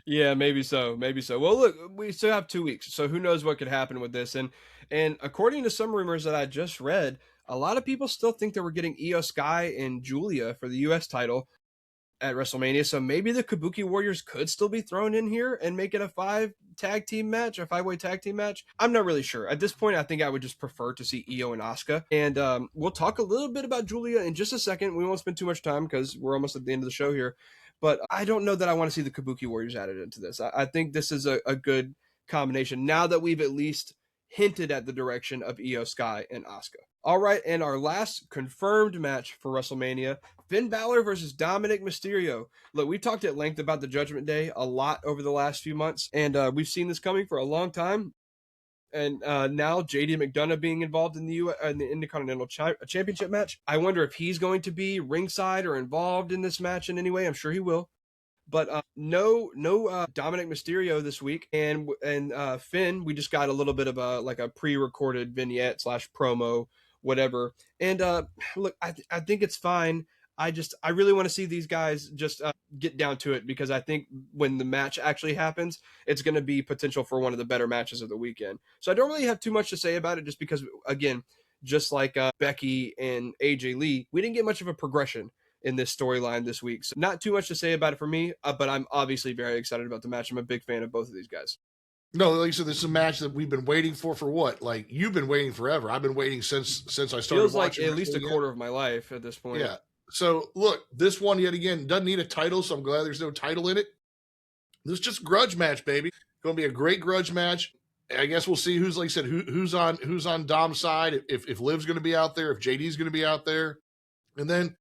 Yeah, maybe so. Well, look, we still have 2 weeks, so who knows what could happen with this. And according to some rumors that I just read, a lot of people still think that we're getting Io Sky and Julia for the U.S. title at WrestleMania. So maybe the Kabuki Warriors could still be thrown in here and make it a 5-way tag team match. I'm not really sure. At this point, I think I would just prefer to see Io and Asuka. And we'll talk a little bit about Julia in just a second. We won't spend too much time because we're almost at the end of the show here. But I don't know that I want to see the Kabuki Warriors added into this. I think this is a good combination now that we've at least hinted at the direction of Io Sky and Asuka. All right, and our last confirmed match for WrestleMania, Finn Balor versus Dominic Mysterio. Look, we've talked at length about the Judgment Day a lot over the last few months, and we've seen this coming for a long time. And now JD McDonough being involved in the Intercontinental Championship match. I wonder if he's going to be ringside or involved in this match in any way. I'm sure he will. But no Dominic Mysterio this week, and Finn. We just got a little bit of a pre-recorded vignette / promo, whatever. And look, I think it's fine. I really want to see these guys just get down to it, because I think when the match actually happens, it's going to be potential for one of the better matches of the weekend. So I don't really have too much to say about it, just because, again, just like Becky and AJ Lee, we didn't get much of a progression in this storyline this week. So not too much to say about it for me, but I'm obviously very excited about the match. I'm a big fan of both of these guys. No, like I said, this is a match that we've been waiting for what? Like, you've been waiting forever. I've been waiting since I started Feels like watching. At least a quarter of my life at this point. Yeah. So look, this one yet again doesn't need a title, so I'm glad there's no title in it. This is just grudge match, baby. Going to be a great grudge match. I guess we'll see who's, like I said, who's on Dom's side. If Liv's going to be out there, if JD's going to be out there, and then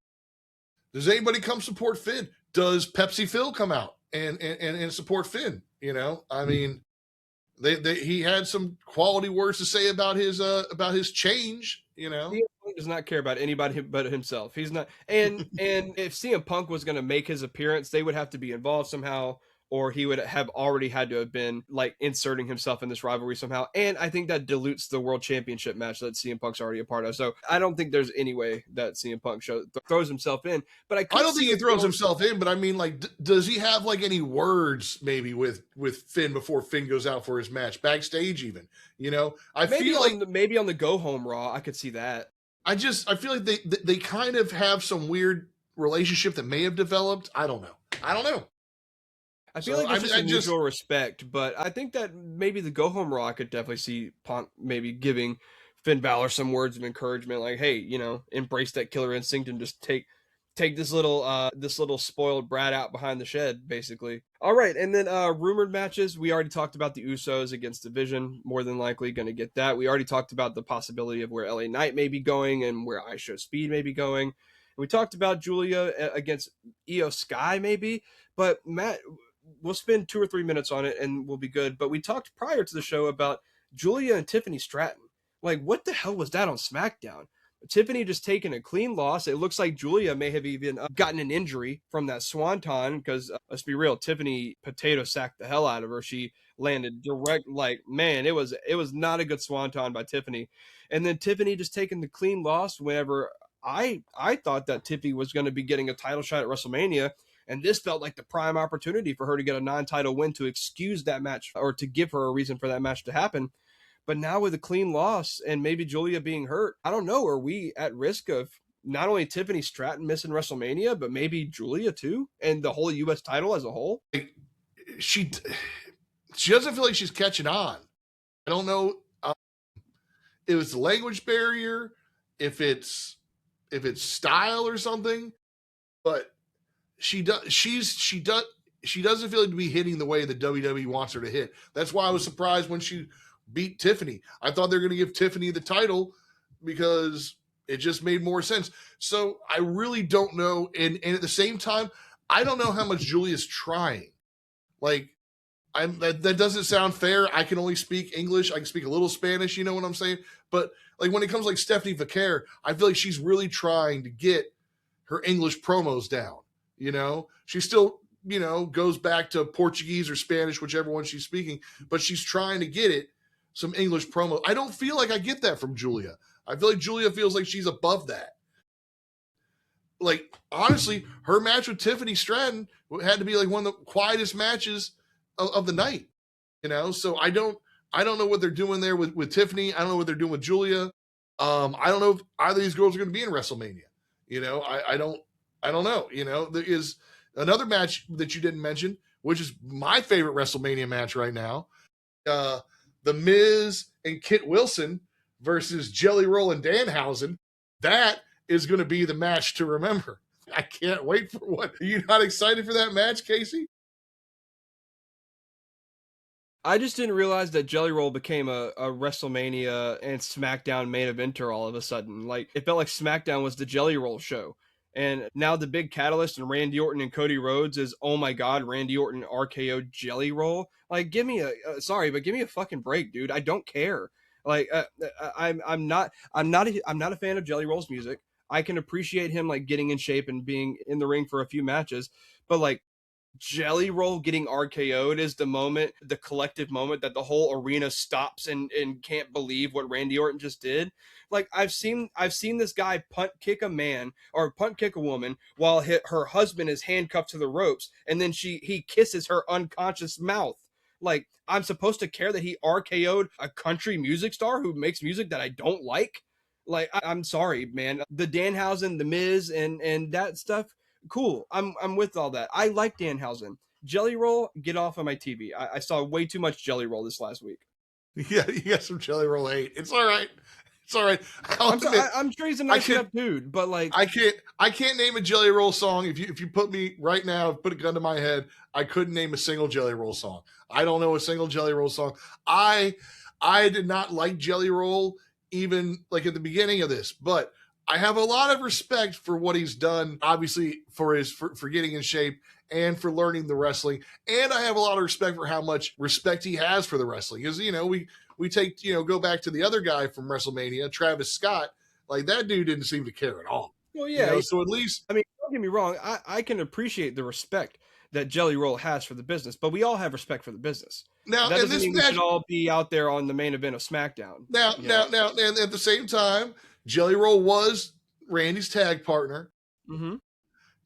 does anybody come support Finn? Does Pepsi Phil come out and support Finn? You know, I mean, he had some quality words to say about his change. You know, CM Punk does not care about anybody but himself. He's not, and if CM Punk was going to make his appearance, they would have to be involved somehow, or he would have already had to have been like inserting himself in this rivalry somehow. And I think that dilutes the World Championship match that CM Punk's already a part of. So I don't think there's any way that CM Punk throws himself in. But I don't think he throws himself in. But I mean, like, does he have like any words maybe with Finn before Finn goes out for his match backstage? Even, you know, maybe on the Go Home Raw, I could see that. I feel like they kind of have some weird relationship that may have developed. I don't know. I feel like it's just a mutual respect, but I think that maybe the Go Home Raw, I could definitely see Punk maybe giving Finn Balor some words of encouragement, like, hey, you know, embrace that killer instinct and just take this little spoiled brat out behind the shed, basically. All right, and then rumored matches. We already talked about the Usos against Division. More than likely going to get that. We already talked about the possibility of where LA Knight may be going and where IShow Speed may be going. We talked about Julia against Io Sky, maybe. But Matt, we'll spend 2 or 3 minutes on it and we'll be good. But we talked prior to the show about Julia and Tiffany Stratton. Like, what the hell was that on SmackDown? Tiffany just taking a clean loss. It looks like Julia may have even gotten an injury from that swanton, because let's be real, Tiffany potato sacked the hell out of her. She landed direct, like, man, it was not a good swanton by Tiffany. And then Tiffany just taking the clean loss whenever I thought that Tiffany was going to be getting a title shot at WrestleMania. And this felt like the prime opportunity for her to get a non-title win to excuse that match, or to give her a reason for that match to happen. But now with a clean loss and maybe Julia being hurt, I don't know. Are we at risk of not only Tiffany Stratton missing WrestleMania, but maybe Julia too, and the whole U.S. title as a whole? She doesn't feel like she's catching on. I don't know if it's a language barrier, if it's style or something, but she doesn't feel like to be hitting the way the WWE wants her to hit. That's why I was surprised when she beat Tiffany. I thought they were going to give Tiffany the title because it just made more sense. So I really don't know. And at the same time, I don't know how much Julia's trying. Like, that doesn't sound fair. I can only speak English. I can speak a little Spanish, you know what I'm saying? But like, when it comes like Stephanie Vaquer, I feel like she's really trying to get her English promos down. You know, she still, you know, goes back to Portuguese or Spanish, whichever one she's speaking, but she's trying to get it some English promo. I don't feel like I get that from Julia. I feel like Julia feels like she's above that. Like, honestly, her match with Tiffany Stratton had to be like one of the quietest matches of the night, you know? So I don't know what they're doing there with Tiffany. I don't know what they're doing with Julia. I don't know if either of these girls are going to be in WrestleMania. You know, I don't know. You know, Another match that you didn't mention, which is my favorite WrestleMania match right now, The Miz and Kit Wilson versus Jelly Roll and Danhausen. That is going to be the match to remember. I can't wait for what. Are you not excited for that match, Casey? I just didn't realize that Jelly Roll became a WrestleMania and SmackDown main eventer all of a sudden. Like, it felt like SmackDown was the Jelly Roll show. And now the big catalyst in Randy Orton and Cody Rhodes is, oh my God, Randy Orton RKO Jelly Roll. Like, give me sorry, but give me a fucking break, dude. I don't care. Like, I'm not a fan of Jelly Roll's music. I can appreciate him like getting in shape and being in the ring for a few matches, but like, Jelly Roll getting RKO'd is the moment, the collective moment that the whole arena stops and can't believe what Randy Orton just did. Like, I've seen this guy punt kick a man or punt kick a woman while her husband is handcuffed to the ropes, and then he kisses her unconscious mouth. Like, I'm supposed to care that he RKO'd a country music star who makes music that I don't like? Like, I'm sorry, man. The Danhausen, the Miz, and that stuff, cool. I'm with all that. I like Danhausen. Jelly Roll, get off of my TV. I saw way too much Jelly Roll this last week. Yeah, you got some Jelly Roll hate. It's all right. It's all right. I'm sure he's a nice enough dude, but like, I can't name a Jelly Roll song. If you put me right now, put a gun to my head, I couldn't name a single Jelly Roll song. I don't know a single Jelly Roll song. I did not like Jelly Roll even like at the beginning of this, but I have a lot of respect for what he's done, obviously for getting in shape and for learning the wrestling. And I have a lot of respect for how much respect he has for the wrestling. Because, we take, go back to the other guy from WrestleMania, Travis Scott. Like, that dude didn't seem to care at all. Well, yeah. So at least, I mean, don't get me wrong. I can appreciate the respect that Jelly Roll has for the business, but we all have respect for the business. Now, that doesn't mean we should all be out there on the main event of SmackDown. Now, and at the same time, Jelly Roll was Randy's tag partner. Mm-hmm.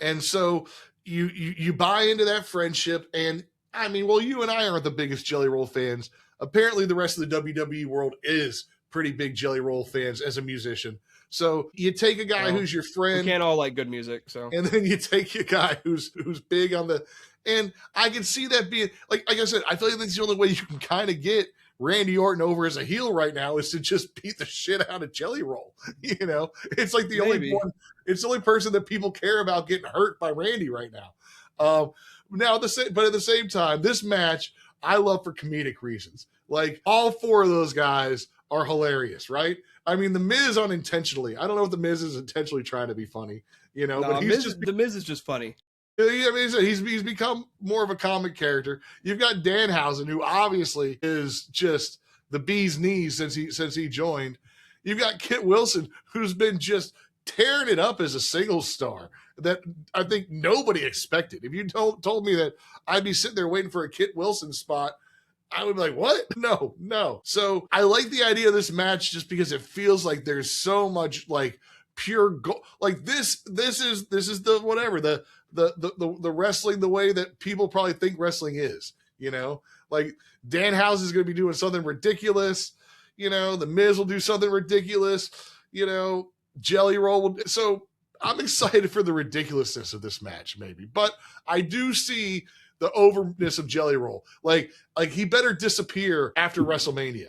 And so you buy into that friendship. And I mean, well, you and I aren't the biggest Jelly Roll fans. Apparently the rest of the WWE world is pretty big Jelly Roll fans as a musician. So you take a guy who's your friend. We can't all like good music. So, and then you take a guy who's big on the, and I can see that being like I said, I feel like that's the only way you can kind of get Randy Orton over as a heel right now is to just beat the shit out of Jelly Roll. It's like the only one. It's the only person that people care about getting hurt by Randy right now. But at the same time, this match I love for comedic reasons. Like, all four of those guys are hilarious, right? I mean, the Miz unintentionally. I don't know if the Miz is intentionally trying to be funny, but the Miz is just funny. I mean, he's become more of a comic character. You've got Danhausen, who obviously is just the bee's knees since he joined. You've got Kit Wilson, who's been just tearing it up as a singles star that I think nobody expected. If you told me that I'd be sitting there waiting for a Kit Wilson spot, I would be like, what? No. So I like the idea of this match just because it feels like there's so much like pure gold. Like this is the whatever the wrestling the way that people probably think wrestling is. Like Danhausen is going to be doing something ridiculous. The Miz will do something ridiculous. Jelly Roll will. So I'm excited for the ridiculousness of this match, maybe, but I do see the overness of Jelly Roll. Like he better disappear after WrestleMania.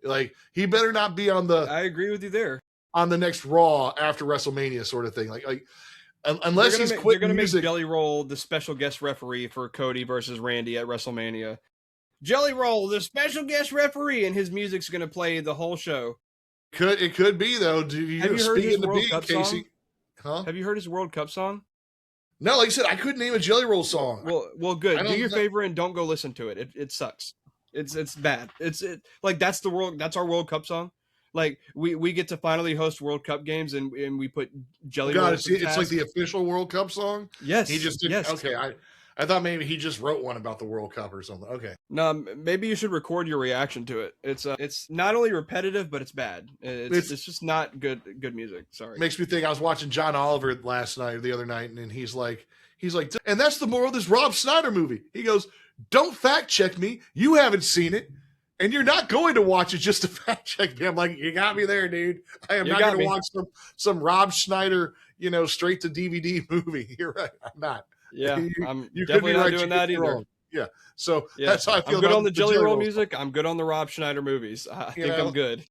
Like, he better not be on the. I agree with you there. On the next Raw after WrestleMania, sort of thing. Like unless he's quit. They're going to make Jelly Roll the special guest referee for Cody versus Randy at WrestleMania. Jelly Roll, the special guest referee, and his music's going to play the whole show. It could be though. Have you heard his World Cup song? Huh? Have you heard his World Cup song? No, like I said, I couldn't name a Jelly Roll song. Well, good. Do your favor and don't go listen to it. It sucks. It's bad. Like that's our World Cup song. Like we get to finally host World Cup games and we put Jelly Roll. It's like the official World Cup song. Yes, he just did. Yes. Okay, I thought maybe he just wrote one about the World Cup or something. Okay. No, maybe you should record your reaction to it. It's not only repetitive, but it's bad. It's just not good music. Sorry. Makes me think I was watching John Oliver the other night, and he's like, and that's the moral of this Rob Schneider movie. He goes, don't fact check me. You haven't seen it, and you're not going to watch it just to fact check me. I'm like, you got me there, dude. I am not going to watch some Rob Schneider, straight to DVD movie. You're right. I'm not. Yeah, you, I'm you could definitely be not right, you doing could that be either. wrong. Yeah. So Yeah, that's how I I'm feel good about on the Jelly Roll stuff. music. I'm good on the Rob Schneider movies. I You think I'm know, good.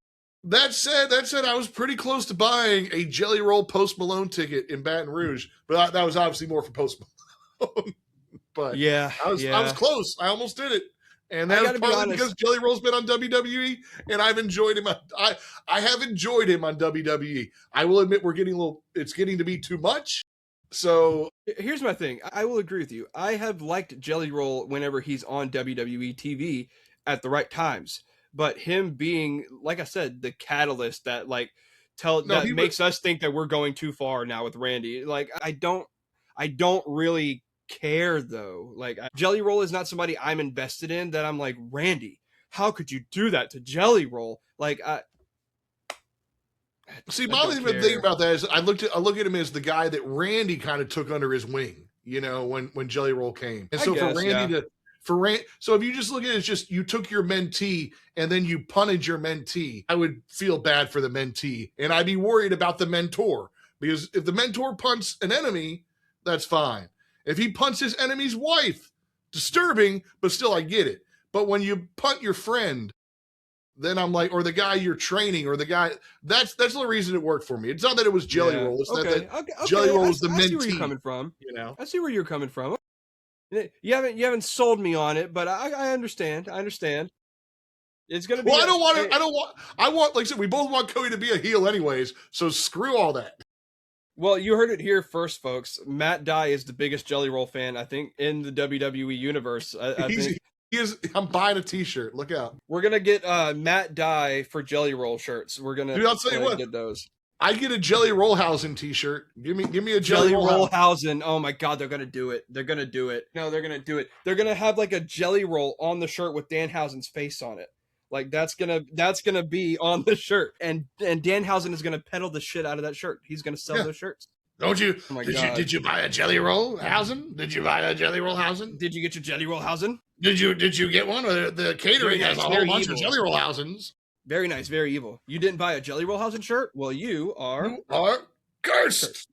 that said, I was pretty close to buying a Jelly Roll Post Malone ticket in Baton Rouge, but that was obviously more for Post Malone. But Yeah, I was yeah. close. I almost did it. And I that was got to be partly honest. because Jelly Roll's been on WWE, and I've enjoyed him. I have enjoyed him on WWE. I will admit we're getting a little. It's getting to be too much. So Here's my thing. I will agree with you. I have liked Jelly Roll whenever he's on WWE TV at the right times. But him being, like I said, the catalyst that no, that he was. makes us think that we're going too far now with Randy. Like I don't really care though. Jelly Roll is not somebody I'm invested in that I'm like, Randy, how could you do that to Jelly Roll? See, I my don't only thing care. about that is I look at him as the guy that Randy kind of took under his wing. When Jelly Roll came, and I so for guess, Randy yeah. to for Rand, so if you just look at it as just you took your mentee and then you punted your mentee, I would feel bad for the mentee, and I'd be worried about the mentor because if the mentor punts an enemy, that's fine. If he punts his enemy's wife, disturbing, but still I get it. But when you punt your friend, then I'm like, or the guy you're training, or the guy that's the only reason it worked for me. It's not that it was Jelly Yeah. Roll. It's not Okay. that Okay. Jelly Okay. Roll was the I see where you're mentee. coming from. You know. I see where you're coming from. You haven't sold me on it, but I understand. I understand. It's gonna be Well, I a don't want to. hey, I don't want. I want, like I said, we both want Cody to be a heel, anyways. So screw all that. well, you heard it here first, folks. Matt Dye is the biggest Jelly Roll fan, I think, in the WWE universe. I think He is. I'm buying a T-shirt. Look out, we're gonna get Matt Dye for Jelly Roll shirts. We're gonna dude. I'll tell go you ahead and what. get those. I get a Jelly Rollhausen T-shirt. Give me a Jelly Jelly Rollhausen. Rollhausen. Oh my god, they're gonna do it. They're gonna do it. No, they're gonna do it. They're gonna have like a Jelly Roll on the shirt with Danhausen's face on it. Like that's gonna be on the shirt, and Danhausen is gonna peddle the shit out of that shirt. He's gonna sell Yeah. those shirts. Don't you? Oh my Did god! you buy a Jelly Rollhausen? Did you buy a Jelly Rollhausen? Did you get your Jelly Rollhausen? Did you get one? The catering Very has nice, a whole very bunch evil. of Jelly Rollhausens. Very nice, very evil. You didn't buy a Jelly Rollhausen shirt? Well, you are You are cursed.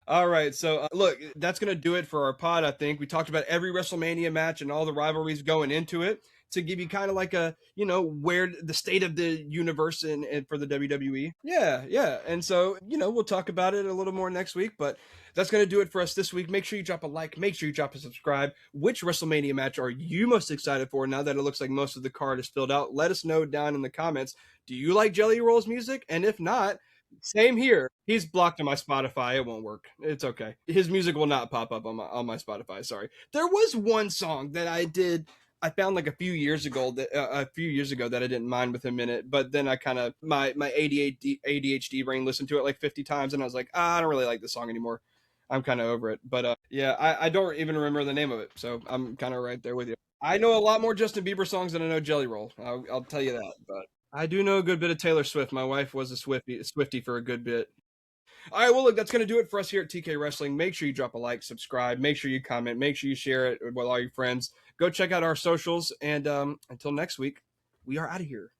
All right, so look, that's going to do it for our pod, I think. We talked about every WrestleMania match and all the rivalries going into it to give you kind of like a, where the state of the universe and for the WWE. Yeah, yeah. And so, we'll talk about it a little more next week, but that's going to do it for us this week. Make sure you drop a like, make sure you drop a subscribe. Which WrestleMania match are you most excited for now that it looks like most of the card is filled out? Let us know down in the comments. Do you like Jelly Roll's music? And if not, same here. He's blocked on my Spotify. It won't work. It's okay. His music will not pop up on my Spotify. Sorry. There was one song that I found like a few years ago that I didn't mind with him in it, but then I kind of my ADHD brain listened to it like 50 times, and I was like, I don't really like this song anymore. I'm kind of over it. But yeah, I don't even remember the name of it, so I'm kind of right there with you. I know a lot more Justin Bieber songs than I know Jelly Roll. I'll tell you that. But I do know a good bit of Taylor Swift. My wife was a Swiftie for a good bit. All right, well, look, that's going to do it for us here at TK Wrestling. Make sure you drop a like, subscribe, make sure you comment, make sure you share it with all your friends. Go check out our socials, and until next week, we are out of here.